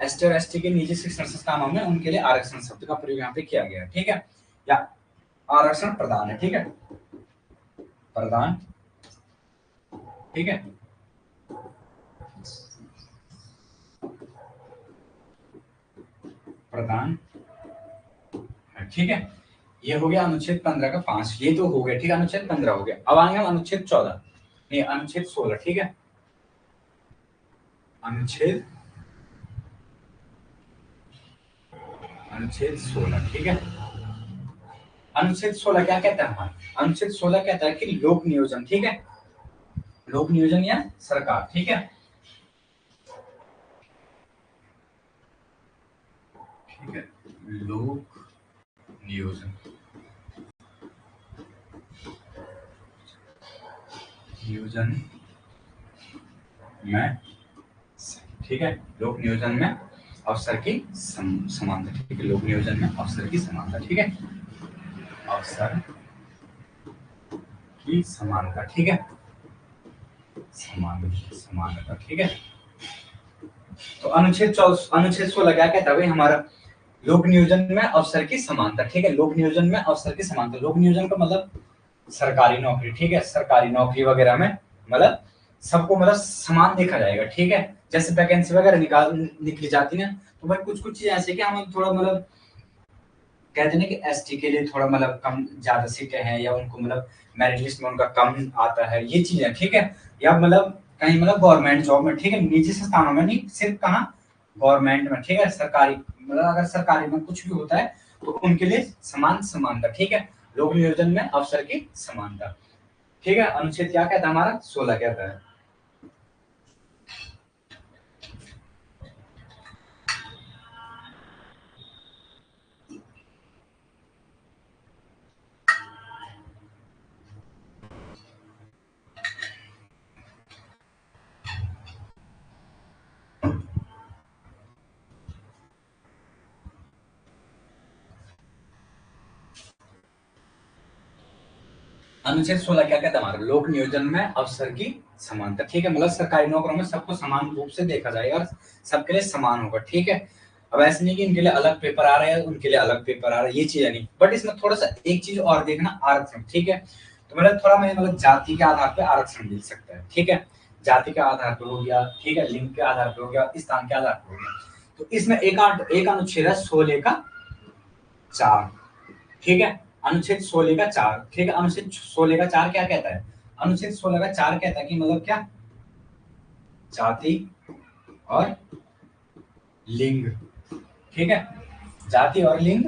एसटी और एसटी के निजी शिक्षण संस्थानों में उनके लिए आरक्षण शब्द का प्रयोग यहाँ पे किया गया है, ठीक है, या आरक्षण प्रदान है, ठीक है, प्रदान, ठीक है, प्रदान, ठीक है। ये हो गया अनुच्छेद 15 का 5, ये तो हो गया, ठीक है, अनुच्छेद 15 हो गया। अब आएंगे हम अनुच्छेद 14, नहीं अनुच्छेद 16, ठीक है, अनुच्छेद अनुच्छेद 16, ठीक है। अनुच्छेद 16 क्या कहता है हमारा, अनुच्छेद 16 कहता है कि लोक नियोजन, ठीक है, लोक नियोजन या सरकार, ठीक है, ठीक है, लोक नियोजन, नियोजन में, ठीक है, लोक नियोजन में अवसर की समानता, ठीक है, लोक नियोजन में अवसर की समानता, ठीक है, अवसर की समानता, ठीक है, समानता, ठीक है। तो अनुच्छेद 16 क्या कहता है भाई हमारा, लोक नियोजन में अवसर की समानता, ठीक है, लोक नियोजन में अवसर की समानता, लोक नियोजन का मतलब सरकारी नौकरी, ठीक है, सरकारी नौकरी वगैरह में मतलब सबको मतलब समान देखा जाएगा, ठीक है। जैसे वैकेंसी वगैरह निकली जाती है ना, तो भाई कुछ कुछ चीज ऐसे कि हम थोड़ा मतलब कहते हैं कि एसटी के लिए थोड़ा मतलब कम ज्यादा सीटें हैं, या उनको मतलब मेरिट लिस्ट में उनका कम आता है, ये चीजें, ठीक है। या मतलब कहीं मतलब गवर्नमेंट जॉब में, ठीक है, निजी संस्थानों में नहीं, सिर्फ कहाँ, गवर्नमेंट में, ठीक है, सरकारी मतलब अगर सरकारी में कुछ भी होता है तो उनके लिए समानता, ठीक है, लोक नियोजन में अवसर की समानता, ठीक है। अनुच्छेद क्या कहता है हमारा, 16 कहता है, अनुच्छेद 16 क्या कहता है हमारा, लोक नियोजन में अवसर की समानता। ठीक है, मतलब सरकारी नौकरों में सबको समान रूप से देखा जाएगा और सबके लिए समान होगा। ठीक है, अब ऐसे नहीं कि इनके लिए अलग पेपर आ रहे हैं उनके लिए अलग पेपर आ रहा है, ये चीज नहीं। बट इसमें थोड़ा सा एक चीज और देखना, आरक्षण। ठीक है, तो मतलब थोड़ा मैं मतलब जाति के आधार पर आरक्षण मिल सकता है। ठीक है, जाति के आधार पर हो गया, ठीक है, लिंग के आधार पर हो गया, स्थान के आधार पर हो गया। तो इसमें एक अनुच्छेद है 16 का 4। ठीक है, अनुच्छेद 16 का 4। ठीक है, अनुच्छेद 16 का 4 क्या कहता है, अनुच्छेद 16 का 4 कहता है कि मतलब क्या, जाति और लिंग। ठीक है, जाति और लिंग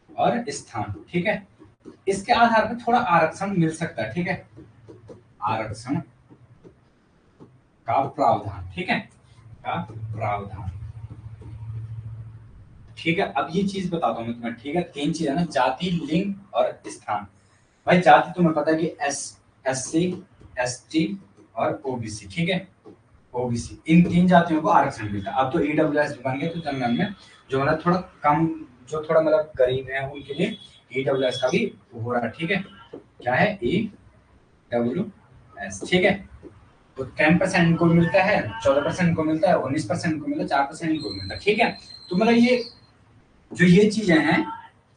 और स्थान। ठीक है, इसके आधार पर थोड़ा आरक्षण मिल सकता है। ठीक है, आरक्षण का प्रावधान। ठीक है, का प्रावधान। ठीक है, अब ये चीज बताता हूँ मैं तुम्हें। ठीक है, तीन चीज है ना, जाति, लिंग और स्थान। भाई जाति तुम्हें पता है कि एससी, एसटी और ओबीसी। ठीक है, ओबीसी, इन तीन जातियों को आरक्षण मिलता है। अब तो ईडब्ल्यूएस बन गया, तो जनरल में जो मतलब थोड़ा कम, जो थोड़ा मतलब गरीब है उनके लिए ईडब्ल्यूएस का भी हो रहा है। ठीक है, क्या है, ईडब्ल्यूएस। ठीक है, तो 10% को मिलता है, 14% को मिलता है, 19% को मिलता है, 4% को मिलता है। ठीक है, तो मतलब ये जो ये चीजें हैं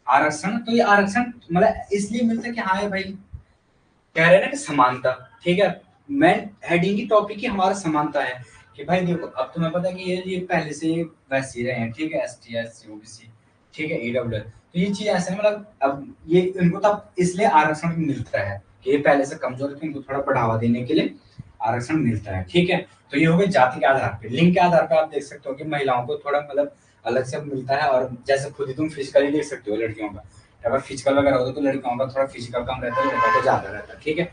आरक्षण, तो ये आरक्षण मतलब इसलिए मिलता है कि हाँ भाई कह रहे हैं ना कि समानता। ठीक है, मैं हेडिंग की टॉपिक ही हमारा समानता है कि भाई देखो, अब तुम्हें पता है कि ये पहले से वैसे ही रहे हैं। ठीक है, एसटी, एससी, ओबीसी, ठीक है, ईडब्ल्यूएस, तो ये चीज ऐसे मतलब अब ये इनको तब इसलिए आरक्षण मिलता है कि ये पहले से कमजोर थे, इनको थोड़ा बढ़ावा देने के लिए आरक्षण मिलता है। ठीक है, तो ये हो गए जाति के आधार पे। लिंग के आधार पर आप देख सकते हो कि महिलाओं को थोड़ा मतलब अलग से मिलता है, और जैसे खुद ही तुम फिजिकली देख सकते हो लड़कियों का, अगर फिजिकल वगैरह होता तो लड़कियों का थोड़ा फिजिकल कम रहता है, लड़कों को ज्यादा रहता है। ठीक है,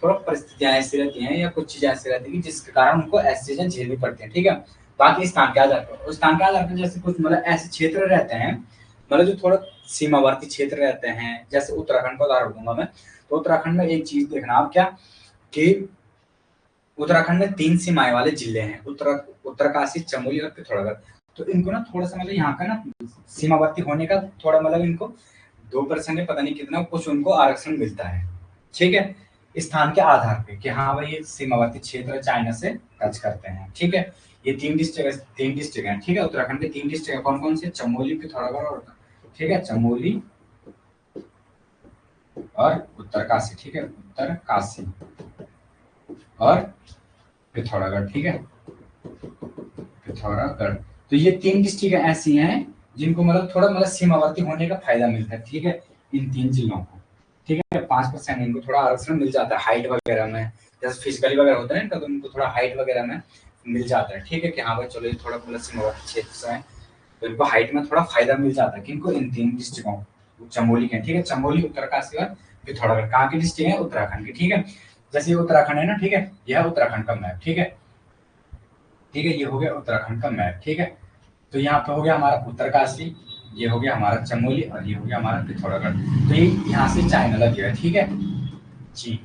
थोड़ा परिस्थितियां ऐसी रहती हैं या कुछ चीजें ऐसी रहती है जिसके कारण उनको ऐसी चीजें झेलनी पड़ती हैं। ठीक है, बाकी स्थान के आधार पर, स्थान के आधार पर जैसे कुछ मतलब ऐसे क्षेत्र रहते हैं, मतलब जो थोड़ा सीमावर्ती क्षेत्र रहते हैं, जैसे उत्तराखंड का उदाहरण दूंगा मैं। तो उत्तराखंड में एक चीज देखना आप क्या, कि उत्तराखंड में 3 सीमाएं वाले जिले हैं, उत्तरकाशी, चमोली और पिथौरागढ़। तो इनको ना थोड़ा सा मतलब यहाँ का ना सीमावर्ती होने का थोड़ा मतलब इनको 2% पता नहीं कितना कुछ उनको आरक्षण मिलता है। ठीक है, स्थान के आधार पे कि हाँ भाई ये सीमावर्ती क्षेत्र चाइना से टच करते हैं। ठीक है, ये 3 डिस्ट्रिक्ट हैं। ठीक है, उत्तराखंड के 3 डिस्ट्रिक्ट है, कौन कौन से, चमोली, पिथौरागढ़ और, ठीक है, चमोली और उत्तरकाशी। ठीक है, उत्तरकाशी और पिथौरागढ़। ठीक है, पिथौरागढ़। तो ये 3 डिस्ट्रिक्ट ऐसी हैं जिनको मतलब थोड़ा मतलब सीमावर्ती होने का फायदा मिलता है। ठीक है, इन 3 जिलों को। ठीक है, 5% इनको थोड़ा आरक्षण मिल जाता है हाइट वगैरह में, जैसे फिजिकली वगैरह होता है ना, तो उनको थोड़ा हाइट वगैरह में मिल जाता है। ठीक है, कि हाँ भाई चलो ये थोड़ा मतलब सीमावर्ती क्षेत्र से है, तो इनको हाइट में थोड़ा फायदा मिल जाता है। किनको, इन 3 डिस्ट्रिक्टों को, चमोली के। ठीक है, चमोली, उत्तरकाशी और पिथौरागढ़ कहाँ के डिस्ट्रिक्ट है, उत्तराखंड के। ठीक है, जैसे ये उत्तराखंड है ना, ठीक है, यह उत्तराखंड का मैप। ठीक है, ठीक है, ये हो गया उत्तराखंड का मैप। ठीक है, तो यहाँ पे हो गया हमारा उत्तरकाशी, ये हो गया हमारा चमोली और ये हो गया हमारा पिथौरागढ़। तो ये यहाँ से चाइना लग गया है। ठीक है, चीन,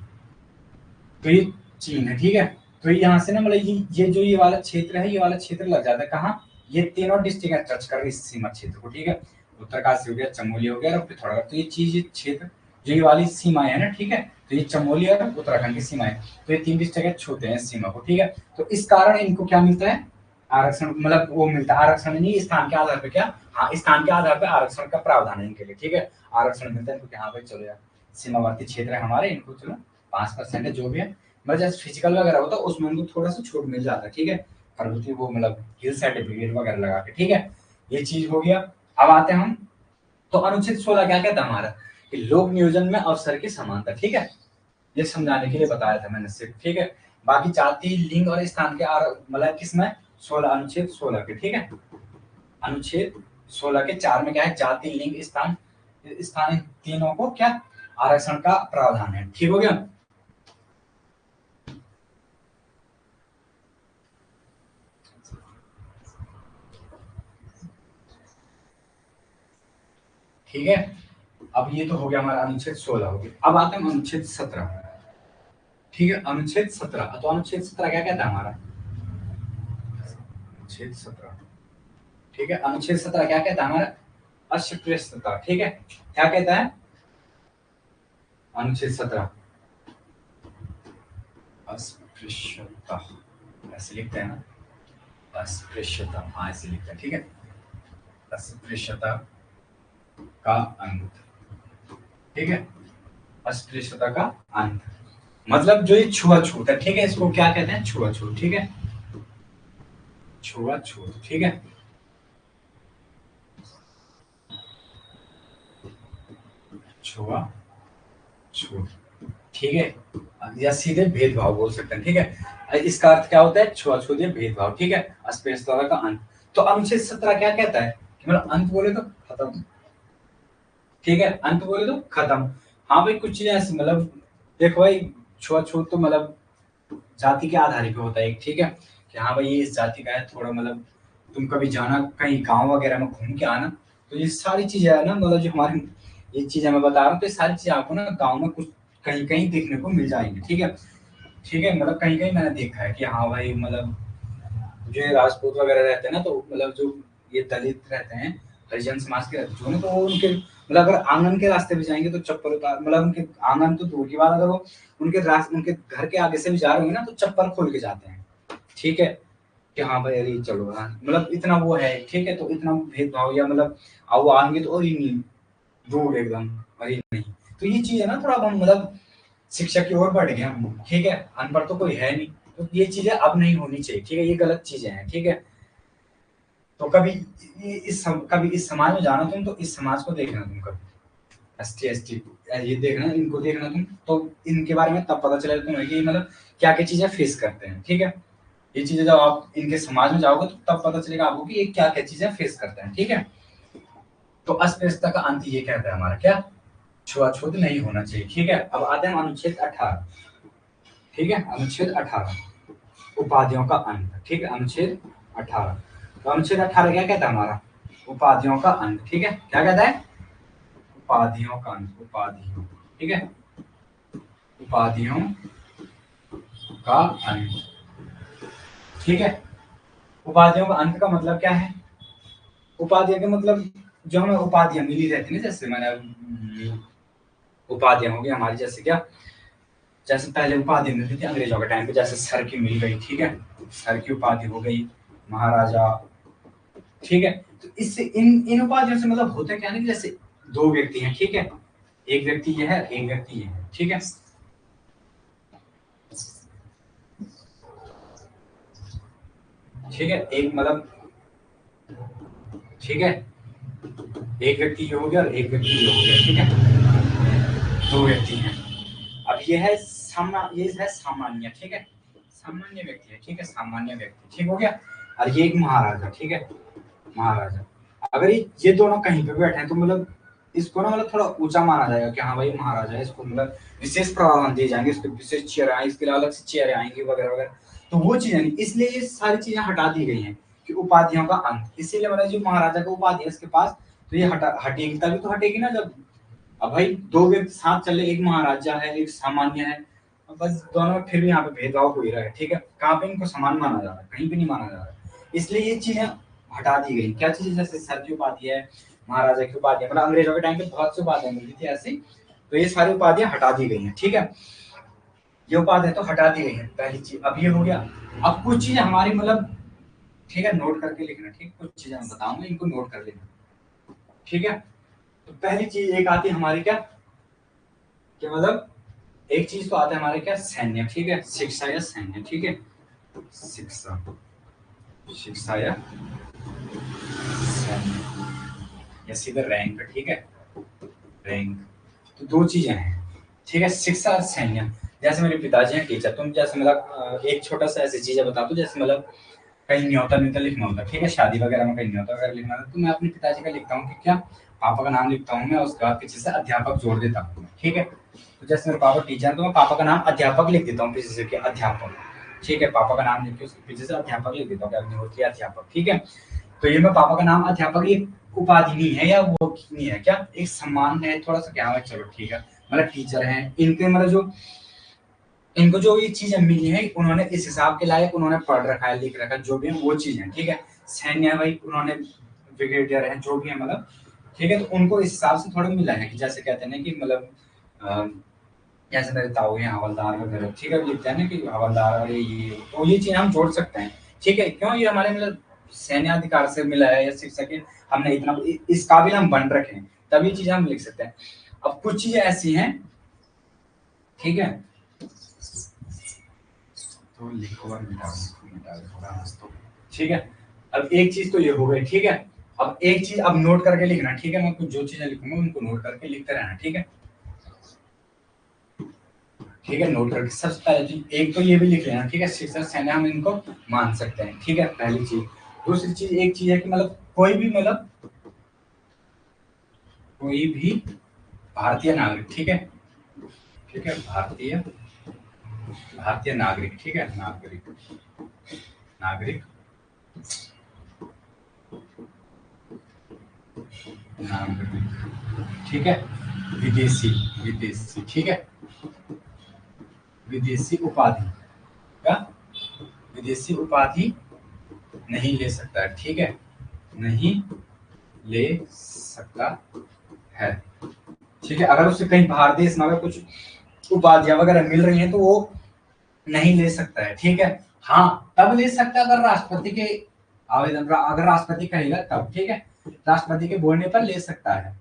तो ये चीन है। ठीक है, तो यहाँ से ना मतलब ये जो ये वाला क्षेत्र है, ये वाला क्षेत्र लग जाता है कहाँ, ये तीनों डिस्ट्रिक्ट टच कर रही इस सीमा क्षेत्र को। ठीक है, उत्तरकाशी हो गया, चमोली हो गया और पिथौरागढ़। तो ये चीज, ये क्षेत्र जो ये वाली सीमाएं है ना, ठीक है, तो ये चमोली और उत्तराखंड की सीमाएं, तो ये 3 डिस्ट्रिक्ट छूते हैं इस सीमा को। ठीक है, तो इस कारण इनको क्या मिलता है, आरक्षण, मतलब वो मिलता है, आरक्षण नहीं, स्थान के आधार पर क्या, हाँ स्थान के आधार पर आरक्षण का प्रावधान है इनके लिए। ठीक है, आरक्षण मिलता है इनको कि हाँ भाई चलो यार सीमावर्ती क्षेत्र है हमारे, इनको चलो 5% है जो भी है, मतलब जैसे फिजिकल वगैरह होता है उसमें उनको थोड़ा सा छूट मिल जाता है। ठीक है, प्रभुति वो मतलब हिल सर्टिफिकेट वगैरह लगा के। ठीक है, ये चीज हो गया। अब आते हैं हम, तो अनुच्छेद 16 क्या कहता है हमारा, कि लोक नियोजन में अवसर की समानता। ठीक है, ये समझाने के लिए बताया था मैंने सिर्फ। ठीक है, बाकी जाति, लिंग और स्थान के मतलब किसमें, 16, अनुच्छेद 16 के। ठीक है, अनुच्छेद 16 के 4 में क्या है, जाति, लिंग, स्थान, स्थान तीनों को क्या आरक्षण का प्रावधान है। ठीक हो गया। ठीक है, अब ये तो हो गया हमारा अनुच्छेद 16 हो गया। अब आते हैं अनुच्छेद 17। ठीक है, अनुच्छेद 17, तो अनुच्छेद 17 क्या कहता है हमारा, अनुच्छेद 17, ठीक है, अनुच्छेद 17 क्या कहता है हमारा, अस्पृश्यता। ठीक है, क्या कहता है अनुच्छेद 17, अस्पृश्यता ऐसे लिखते हैं ना, अस्पृश्यता, हाँ ऐसे लिखते हैं, ठीक है। अस्पृश्यता का अंत, ठीक है, अस्पृश्यता का अंत मतलब जो ये छुआछूत है, ठीक है, इसको क्या कहते हैं, छुआछूत, ठीक है, छुआछूत, ठीक है। छुआछूत, ठीक है, या सीधे भेदभाव बोल सकते हैं, ठीक है। इसका अर्थ क्या होता है, छुआछूत या भेदभाव, ठीक है, अस्पृश्यता का अंत। तो अनुच्छेद 17 क्या कहता है कि मतलब अंत बोले तो खत्म, ठीक है, अंत बोले तो खत्म। हाँ भाई कुछ चीजें ऐसी मतलब देखो भाई, छुआछूत तो मतलब जाति के आधार पे होता है, ठीक है, कि हाँ भाई ये इस जाति का है, थोड़ा मतलब तुम कभी जाना कहीं गांव वगैरह में घूम के आना, तो ये सारी चीजें है ना, मतलब जो हमारे ये चीजें मैं बता रहा हूँ, तो ये सारी चीजें आपको ना गाँव में कुछ कहीं कहीं देखने को मिल जाएंगी, ठीक है, ठीक है, मतलब कहीं कहीं मैंने देखा है कि हाँ भाई मतलब जो ये राजपूत वगैरह रहते हैं ना, तो मतलब जो ये दलित रहते हैं, हरिजन समाज के रहते हैं जो ना, तो वो उनके मतलब अगर आंगन के रास्ते भी जाएंगे तो चप्पल उतार, मतलब उनके आंगन तो दूर की बात, अगर वो उनके घर के आगे से भी जा रहे होंगे ना तो चप्पल खोल के जाते हैं, ठीक है, कि हाँ भाई अरे चलो, हाँ मतलब इतना वो है, ठीक है, तो इतना भेदभाव या मतलब आओ आएंगे तो और ही नहीं, दूर एकदम, अरे नहीं, तो ये चीज है ना, थोड़ा हम मतलब शिक्षा की ओर बढ़ गए हम, ठीक है, अनपढ़ तो कोई है नहीं, तो ये चीजें अब नहीं होनी चाहिए, ठीक है, ये गलत चीजें हैं, ठीक है। तो कभी इस समाज में जाना तुम, तो इस समाज को देखना तुम, कभी ST ST ये देखना, इनको देखना तुम, तो इनके बारे में तब पता चलेगा तुम्हें कि मतलब क्या क्या चीजें फेस करते हैं, ठीक है, ये चीजें जब आप इनके समाज में जाओगे तो तब पता चलेगा आपको कि ये क्या क्या चीजें फेस करते हैं, ठीक है। तो अस्पृश्यता का अंत ये कहता है हमारा क्या, छुआछूत नहीं होना चाहिए, ठीक है। अब आते हैं अनुच्छेद 18, ठीक है, अनुच्छेद 18 उपाधियों का अंत, ठीक है, अनुच्छेद 18, तो अनुच्छेद 18 क्या कहता है हमारा, उपाधियों का अंत, ठीक है, क्या कहता है, उपाधियों का अंत, उपाधियों, ठीक है, उपाधियों का अंत, ठीक है। उपाधियों का अंत का मतलब क्या है, उपाधियों का मतलब जो हमें उपाधियां मिली रहती है, जैसे मैंने उपाधियां होगी हमारी, जैसे क्या, जैसे पहले उपाधि मिलती थी अंग्रेजों के टाइम पे, जैसे सर की मिल गई, ठीक है, सर की उपाधि हो गई, महाराजा, ठीक है। तो इससे इन इन उपाधियों से मतलब होता क्या है ना, कि जैसे दो व्यक्ति हैं, ठीक है, एक व्यक्ति ये है, एक व्यक्ति ये है, ठीक है, ठीक है, एक मतलब, ठीक है, एक व्यक्ति ये हो गया और एक व्यक्ति ये हो गया, ठीक है, दो व्यक्ति हैं। अब ये है ये है सामान्य, ठीक है, सामान्य व्यक्ति है, ठीक है, सामान्य व्यक्ति, ठीक हो गया। और ये एक महाराजा, ठीक है, महाराजा। अगर ये दोनों कहीं पे बैठे हैं तो मतलब इसको ना मतलब थोड़ा ऊंचा माना जाएगा कि हाँ भाई महाराजा है, इसको मतलब विशेष प्रावधान दिए जाएंगे, इसको विशेष चेयर आएंगे, इसके लिए अलग से चेयर आएंगी वगैरह वगैरह, तो वो चीजें नहीं, इसलिए ये सारी चीजें हटा दी गई हैं कि उपाधियों का अंत, इसीलिए मतलब जो महाराजा का उपाधि है इसके पास, तो ये हटेगी, तभी तो हटेगी ना, जब अब भाई दो व्यक्ति साथ चले, एक महाराजा है एक सामान्य है, बस दोनों में फिर भी यहाँ पे भेदभाव हो ही रहा है, ठीक है, कहाँ पे इनको समान माना जा रहा है, कहीं पे नहीं माना जा रहा है, इसलिए ये चीजें हटा दी गई। क्या चीजें, जैसे सर की उपाधि है, महाराजा की उपाधि है, मतलब अंग्रेजों के टाइम पे बहुत सी उपाधियां मिलती थी ऐसी, तो ये सारी उपाधियां हटा दी गई हैं, ठीक है, ये उपाधि तो हटा दी गई है, पहली चीज। अब ये हो गया, अब कुछ चीजें हमारी मतलब, ठीक है, नोट करके लिखना, ठीक, कुछ चीजें मैं बताऊंगा, इनको नोट कर लेना, ठीक है। तो पहली चीज एक आती है हमारी क्या, कि मतलब एक चीज तो आता है हमारे क्या, सैन्य, ठीक है, शिक्षा या सैन्य, ठीक है, शिक्षा, शिक्षा या सैन्य, या सीधे रैंक, ठीक है, रैंक, तो दो चीजें हैं, ठीक है, शिक्षा और सैन्य। जैसे मेरे पिताजी हैं टीचर, तुम जैसे मतलब एक छोटा सा ऐसी चीज बता दो, जैसे मतलब कहीं न्योता न्योता लिखना होता है, ठीक है, शादी वगैरह में कहीं न्योता वगैरह लिखना होता है, तो मैं अपने पिताजी का लिखता हूँ कि क्या, पापा का नाम लिखता हूँ मैं, उसके बाद पीछे से अध्यापक जोड़ देता हूँ, ठीक है, तो जैसे मेरे पापा टीचर हैं तो मैं पापा का नाम अध्यापक लिख देता हूँ पीछे से, कि अध्यापक, ठीक है, पापा का नाम लिख के उसके पीछे से अध्यापक लिख देता हूँ कि अग्निहोत्री अध्यापक, ठीक है। तो ये मैं पापा का नाम अध्यापक एक उपाधि नहीं है, या वो नहीं है, क्या एक सम्मान है, थोड़ा सा क्या है, चलो ठीक है, मतलब टीचर हैं, इनके मतलब जो इनको जो ये चीजें मिली है, उन्होंने इस हिसाब के लायक उन्होंने पढ़ रखा है, लिख रखा है, जो भी है वो चीज है, ठीक है। सैन्य है भाई, उन्होंने ब्रिगेडियर है, जो भी है मतलब, ठीक है, तो उनको इस हिसाब से थोड़ा मिला है, कि जैसे कहते हैं ना कि मतलब जैसे मेरे ताऊ हैं हवलदार वगैरह, ठीक है, लिखते हैं ना कि हवलदार, अरे ये तो ये चीज हम जोड़ सकते हैं, ठीक है, क्यों, ये हमारे मतलब सैन्य अधिकार से मिला है या शिक्षा के हमने इतना इस काबिल हम बन रखे हैं, तब ये चीजें हम लिख सकते हैं। अब कुछ चीजें ऐसी हैं, ठीक है, तो लिखो और मिटा दो थोड़ा हंस तो, ठीक है। अब एक चीज तो ये हो गई, ठीक है। अब एक चीज अब नोट करके लिखना, ठीक है, मैं कुछ जो चीजें लिखूंगा उनको नोट करके लिखते रहना, ठीक है, ठीक है, नोट करके सबसे पहले चीज एक तो ये भी लिख लेना, ठीक है, शिक्षक सेना हम इनको मान सकते हैं, ठीक है, पहली चीज। दूसरी चीज एक चीज है कि मतलब कोई भी भारतीय नागरिक, ठीक है, ठीक है, भारतीय भारतीय नागरिक, ठीक है, नागरिक नागरिक नागरिक, ठीक है, विदेशी विदेशी, ठीक है, विदेशी उपाधि का विदेशी उपाधि नहीं ले सकता है, ठीक है, नहीं ले सकता है, ठीक है। अगर उसे कहीं बाहर देश में अगर कुछ उपाधियां वगैरह मिल रही हैं तो वो नहीं ले सकता है, ठीक है। हाँ, तब ले सकता है अगर राष्ट्रपति के आवेदन, अगर राष्ट्रपति कहेगा तब, ठीक है, राष्ट्रपति के बोलने पर ले सकता है,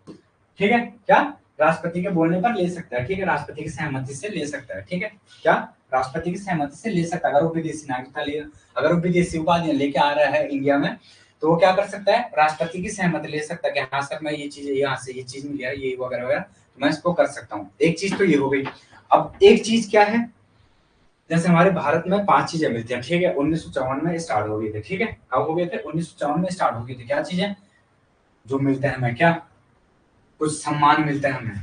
ठीक है, क्या, राष्ट्रपति के बोलने पर ले सकता है, ठीक है, राष्ट्रपति की सहमति से ले सकता है, ठीक है, क्या, राष्ट्रपति की सहमति से ले सकता है। अगर वो विदेशी नागरिकता ले, अगर वो विदेशी उपाधियां लेके आ रहा है इंडिया में, तो वो क्या कर सकता है, राष्ट्रपति की सहमति ले सकता है कि हाँ सर मैं ये चीज यहाँ से ये चीज मिल गया, ये वगैरह वगैरह, तो मैं इसको कर सकता हूँ। एक चीज तो ये हो गई। अब एक चीज क्या है, जैसे हमारे भारत में 5 चीजें मिलती हैं, ठीक है, 1954 में स्टार्ट हो गई थी, ठीक है, कब हो गए थे, 1954 में स्टार्ट हो गई थी। क्या चीजें जो मिलते हैं हमें, क्या, कुछ सम्मान मिलते हैं हमें,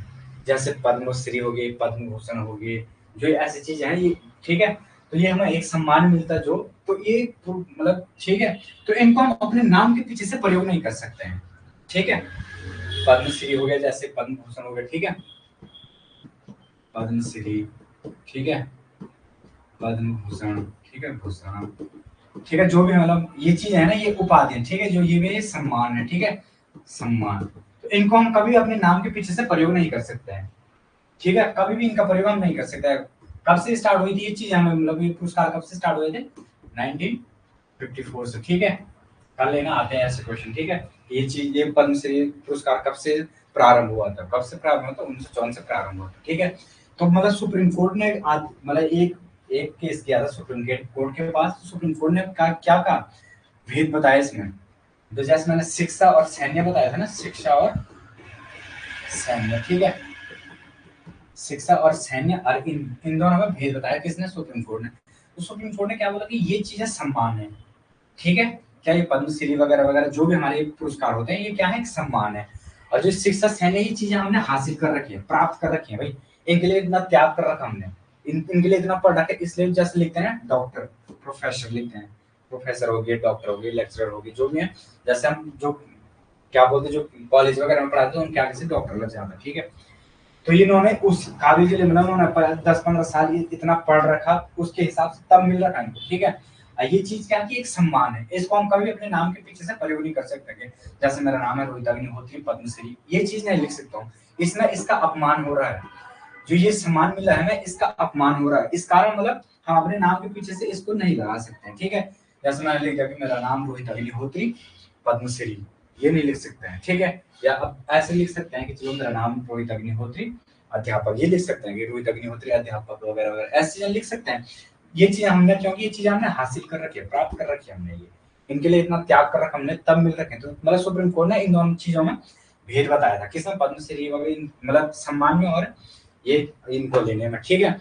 जैसे पद्मश्री हो गई, पद्म भूषण हो गई, जो ये ऐसी चीजें हैं ये, ठीक है, तो ये हमें एक सम्मान मिलता है जो, तो ये तो मतलब ठीक है, तो इनको हम अपने नाम के पीछे से प्रयोग नहीं कर सकते हैं, ठीक है। पद्मश्री हो गया, जैसे पद्म भूषण हो गया, ठीक है, पद्मश्री, ठीक है, पद्म भूषण, ठीक है, भूषण, ठीक है, जो भी मतलब ये चीज है ना, ये उपाधि है, ठीक है, जो ये भी सम्मान है, ठीक है, सम्मान, तो इनको हम कभी अपने नाम के पीछे से प्रयोग नहीं कर सकते हैं, ठीक है, कभी भी इनका प्रयोग हम नहीं कर सकते हैं। कब से स्टार्ट हुई थी ये चीज, हमें मतलब ये पुरस्कार कब से स्टार्ट हुए थे, 1954 से, ठीक है, कर लेना, आते हैं ऐसे क्वेश्चन, ठीक है। ये चीज, ये पद्मश्री पुरस्कार कब से प्रारंभ हुआ था, कब से प्रारंभ हुआ था, 1954 से प्रारंभ हुआ था, ठीक है। तो मतलब सुप्रीम कोर्ट ने मतलब एक एक केस किया था सुप्रीम कोर्ट के पास, तो सुप्रीम कोर्ट ने कहा, क्या कहा, भेद बताया इसमें, तो जैसे मैंने शिक्षा और सैन्य बताया था ना, शिक्षा और सैन्य, ठीक है, शिक्षा और सैन्य, और इन दोनों में भेद बताया किसने, सुप्रीम कोर्ट ने। तो सुप्रीम कोर्ट ने क्या बोला कि ये चीजें सम्मान है, ठीक है, क्या ये पद्मश्री वगैरह वगैरह जो भी हमारे पुरस्कार होते हैं ये क्या है, एक सम्मान है। और जो शिक्षा सैन्य, ये चीजें हमने हासिल कर रखी है, प्राप्त कर रखी है भाई, इनके लिए इतना त्याग कर रखा हमने, इनके लिए इतना पढ़ रखा है, इसलिए जैसे लिखते हैं डॉक्टर, प्रोफेसर लिखते हैं, प्रोफेसर हो गए, डॉक्टर हो गए, लेक्चरर हो गए, जो भी है, जैसे हम जो क्या बोलते हैं, जो कॉलेज वगैरह में पढ़ाते हैं उनके आगे से डॉक्टर लग जाता है, ठीक है। तो इन्होंने उस काबिल के लिए मतलब उन्होंने 10-15 साल इतना पढ़ रखा, उसके हिसाब से तब मिल रखा इनको, ठीक है। ये चीज क्या की एक सम्मान है, इसको हम कभी अपने नाम के पीछे से प्रयोग नहीं कर सकते, जैसे मेरा नाम है रोहित अग्निहोत्री पद्मश्री, ये चीज नहीं लिख सकता हूँ, इसमें इसका अपमान हो रहा है, जो ये सम्मान मिला है मैं इसका अपमान हो रहा है, इस कारण मतलब हम अपने नाम के पीछे से इसको नहीं लगा सकते हैं, ठीक है। जैसे मैंने लिख दिया कि मेरा नाम रोहित अग्निहोत्री पद्मश्री, ये नहीं लिख सकते हैं, ठीक है। या अब ऐसे लिख सकते हैं कि चलो मेरा नाम रोहित अग्निहोत्री अध्यापक, ये लिख सकते हैं कि रोहित अग्निहोत्री अध्यापक वगैरह वगैरह, ऐसी चीजें लिख सकते हैं। ये चीज हमने, क्योंकि ये चीज हमने हासिल कर रखी है, प्राप्त कर रखी है हमने, ये इनके लिए इतना त्याग कर रखा हमने, तब मिल रखे। तो मतलब सुप्रीम कोर्ट ने इन दोनों चीजों में भेद बताया था, किसमें, पद्मश्री वगैरह मतलब सम्मान में और ये इनको लेने में, ठीक है।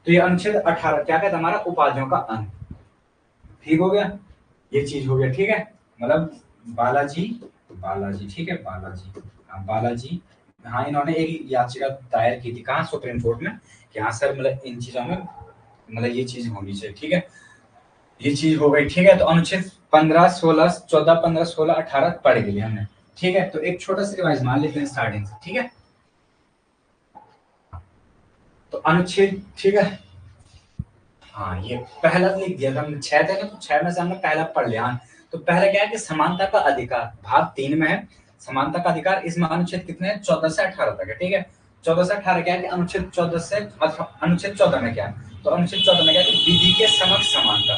तो ये अनुच्छेद 18 क्या कहता है, हमारा उपाधियों का अंत, ठीक हो गया, ये चीज हो गया, ठीक है। मतलब बालाजी बालाजी, ठीक है, बालाजी, हाँ बालाजी, हाँ इन्होंने एक याचिका दायर की थी, कहाँ, सुप्रीम कोर्ट में, कि हाँ सर मतलब इन चीजों में मतलब ये चीज होनी चाहिए, ठीक है, ये चीज हो गई, ठीक है। तो अनुच्छेद 15, 16, 14, 15, 16, 18 पढ़ गए हमने, ठीक है। तो एक छोटा सा रिवाइज मान लेते हैं स्टार्टिंग से, ठीक है। तो अनुच्छेद, ठीक है, हाँ ये पहला लिख दिया था हमने, 6 थे ना, तो 6 में से हमने पहला पढ़ लिया। तो पहला क्या है कि समानता का अधिकार भाग 3 में है, समानता का अधिकार, इसमें अनुच्छेद कितने हैं, 14 से 18 तक है, ठीक है। 14 से 18 क्या है कि अनुच्छेद 14 से अनुच्छेद 14 में क्या है, तो अनुच्छेद 14 में क्या है कि विधि के समक्ष समानता,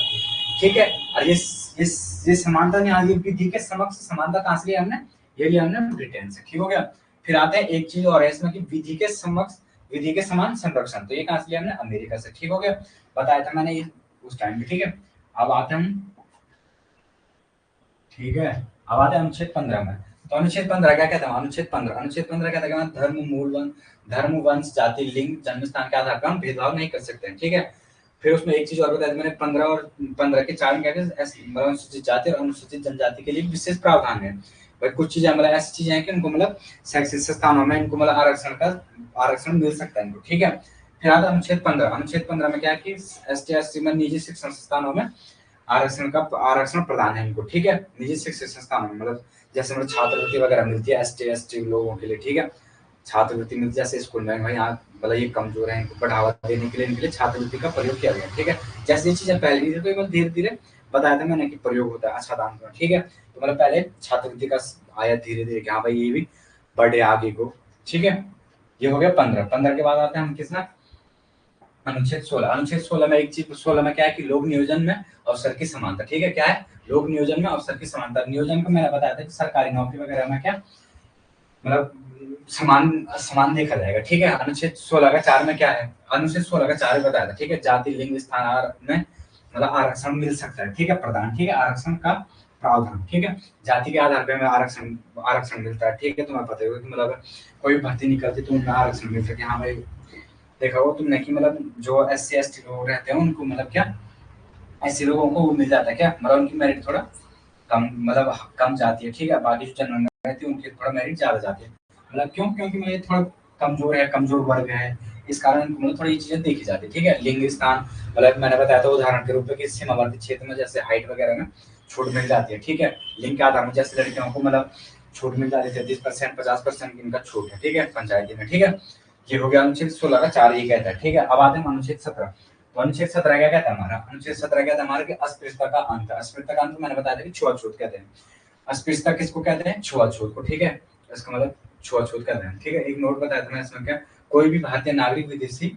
ठीक है। और ये समानता नहीं आ रही, विधि के समक्ष समानता कहां से लिया हमने, ये लिया हमने ब्रिटेन से, ठीक हो गया। फिर आते हैं एक चीज और है इसमें कि विधि के समक्ष विधि के समान संरक्षण, तो ये कहां से लिया हमने, अमेरिका से, ठीक हो गया, बताया था मैंने ये उस टाइम पे, ठीक है। अब आते हैं, ठीक है, अब आते हैं अनुच्छेद 15 में। तो अनुच्छेद 15 क्या कहता है, अनुच्छेद 15 कहता है कि धर्म वंश जाति लिंग जन्म स्थान के आधार पर हम भेदभाव नहीं कर सकते हैं, ठीक है। फिर उसमें एक चीज और बताया मैंने, 15 और 15 के 4 में क्या कहते हैं, अनुसूचित जाति और अनुसूचित जनजाति के लिए विशेष प्रावधान है। भाई कुछ चीजें मतलब ऐसी चीजें हैं कि उनको मतलब शैक्षिक संस्थानों में इनको मतलब आरक्षण मिल सकता है इनको, ठीक है। फिर आता है अनुच्छेद 15 में क्या है कि एसटी एससी में निजी शिक्षण संस्थानों में आरक्षण प्रदान है इनको, ठीक है। निजी शिक्षण संस्थानों में मतलब जैसे मतलब छात्रवृत्ति वगैरह मिलती है एसटी एसटी लोगों के लिए, ठीक है। छात्रवृत्ति मिलती है जैसे स्कूल में भाई यहाँ मतलब ये कमजोर है इनको बढ़ावा देने के लिए इनके लिए छात्रवृत्ति का प्रयोग किया गया, ठीक है। जैसे ये चीजें पहले थी तो धीरे धीरे बताया था मैंने कि प्रयोग होता है अच्छा दान का, ठीक है। तो मतलब पहले छात्रवृत्ति का आया धीरे धीरे कि हाँ भाई ये भी बढ़े आगे को, ठीक है। ये हो गया 15 के बाद आते हैं हम किसना, अनुच्छेद 16 में एक चीज 16 में क्या है कि लोक नियोजन में अवसर की समानता, ठीक है। क्या है, लोक नियोजन में अवसर की समानता। नियोजन को मैंने बताया था कि सरकारी नौकरी वगैरह में क्या मतलब समान समान देखा जाएगा, ठीक है। अनुच्छेद 16 का 4 में क्या है, अनुच्छेद 16 का 4 बताया था, ठीक है। जाति लिंग स्थान में मतलब आरक्षण मिल सकता है, ठीक है, प्रदान, ठीक है, आरक्षण का प्रावधान, ठीक है। जाति के आधार पे हमें आरक्षण मिलता है, ठीक है। तुम्हें पता होगा कि मतलब कोई भर्ती निकलती तो उनमें आरक्षण मिल सके, हाँ भाई देखा हो तुमने कि मतलब जो एससी एसटी लोग रहते हैं उनको मतलब क्या ऐसे लोगों को वो मिल जाता है क्या, मतलब उनकी मेरिट थोड़ा कम मतलब कम जाती है, ठीक है। बाकी जो जनरल में रहती है उनकी थोड़ा मेरिट ज्यादा जाती है, मतलब क्यों, क्योंकि मैं थोड़ा कमजोर है, कमजोर वर्ग है, इस कारण मतलब थोड़ी चीजें देखी जाती है, ठीक है। लिंग स्थान मतलब मैंने बताया था उदाहरण के रूप में कि सीमावर्ती क्षेत्र में जैसे हाइट वगैरह में छूट मिल जाती है, ठीक है। लिंग के आधार में जैसे लड़कियों को मतलब छूट मिल जाती है 30% 50% इनका छूट है, ठीक है, पंचायती में, ठीक है। ये हो गया अनुच्छेद 16 का 4 ये कहता है, ठीक है। अब आते हैं अनुच्छेद 17। तो अनुच्छेद 17 क्या कहता है हमारा, अनुच्छेद 17 कहता है हमारा कि अस्पृश्यता का अंत, अस्पृश्यता का अंत मैंने बताया था कि छुआछूत कहते हैं। अस्पृश्यता किसको कहते हैं, छुआछूत को, ठीक है। इसका मतलब छुआछूत कहते हैं, ठीक है। एक नोट बताया था मैं इसमें क्या, कोई भी भारतीय नागरिक विदेशी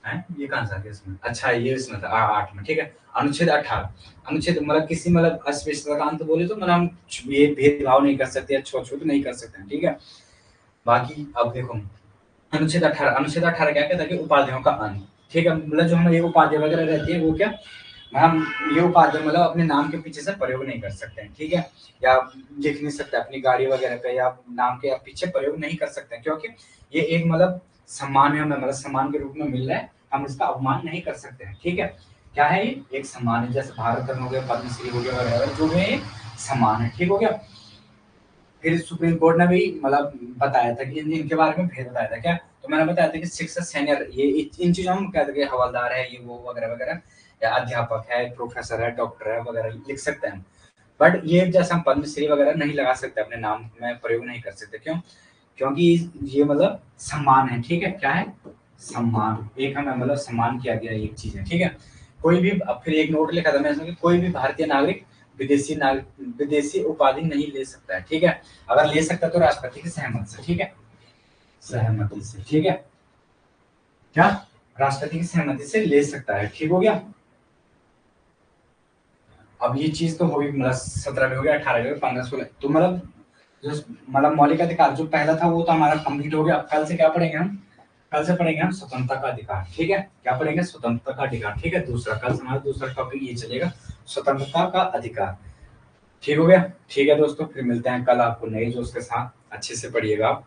है, ये कहां से आ गया इसमें, अच्छा ये इसमें था 8 में, ठीक है। अनुच्छेद 18 अनुच्छेद मतलब किसी मतलब अस्पृश्यता का अंत बोले तो मतलब हम ये भेदभाव नहीं कर सकते या छुआछूत नहीं कर सकते हैं, ठीक है। बाकी अब देखो अनुच्छेद 18 क्या कहता है कि उपाधियों का अंत, ठीक है। मतलब जो हमारी उपाधि वगैरह रहती है वो क्या हम ये उपाधि मतलब अपने नाम के पीछे से प्रयोग नहीं कर सकते हैं, ठीक है। या लिख नहीं सकते अपनी गाड़ी वगैरह पे या नाम के पीछे प्रयोग नहीं कर सकते क्योंकि ये एक मतलब सम्मान है, हमें मतलब सम्मान के रूप में मिल रहा है, हम इसका अपमान नहीं कर सकते हैं, ठीक है। क्या है ये एक सम्मान है, जैसे भारत रत्न हो गया, पद्मश्री हो गया वगैरह जो भी है सम्मान है, ठीक हो गया। फिर सुप्रीम कोर्ट ने भी मतलब बताया था कि इनके बारे में भेद बताया था क्या, तो मैंने बताया था कि शिक्षक सीनियर ये इन चीजों में कहते हैं कि हवलदार है ये वो वगैरह वगैरह, या अध्यापक है, प्रोफेसर है, डॉक्टर है वगैरह लिख सकते हैं। बट ये जैसे हम पद्मश्री वगैरह नहीं लगा सकते, अपने नाम में प्रयोग नहीं कर सकते, क्यों, क्योंकि ये मतलब सम्मान है, ठीक है। क्या है, सम्मान, एक हमें मतलब सम्मान किया गया एक चीज है, ठीक है। कोई भी अब फिर एक नोट लिखा था मैं इसमें कि कोई भी भारतीय नागरिक विदेशी उपाधि नहीं ले सकता है, ठीक है। अगर ले सकता तो राष्ट्रपति की सहमति से, ठीक है, सहमति से, ठीक है। क्या, राष्ट्रपति की सहमति से ले सकता है, ठीक हो गया। अब ये चीज तो होगी मतलब 17 भी हो गया, 18 भी हो गया, 15 16 तो मतलब जो मतलब मौलिक अधिकार जो पहला था वो तो हमारा कंप्लीट हो गया। कल से क्या पढ़ेंगे हम, कल से पढ़ेंगे हम स्वतंत्रता का अधिकार, ठीक है। क्या पढ़ेंगे, स्वतंत्रता का अधिकार, ठीक है। दूसरा कल से हमारा दूसरा टॉपिक ये चलेगा, स्वतंत्रता का अधिकार, ठीक हो गया। ठीक है दोस्तों, फिर मिलते हैं कल आपको नए जोश के साथ, अच्छे से पढ़िएगा आप।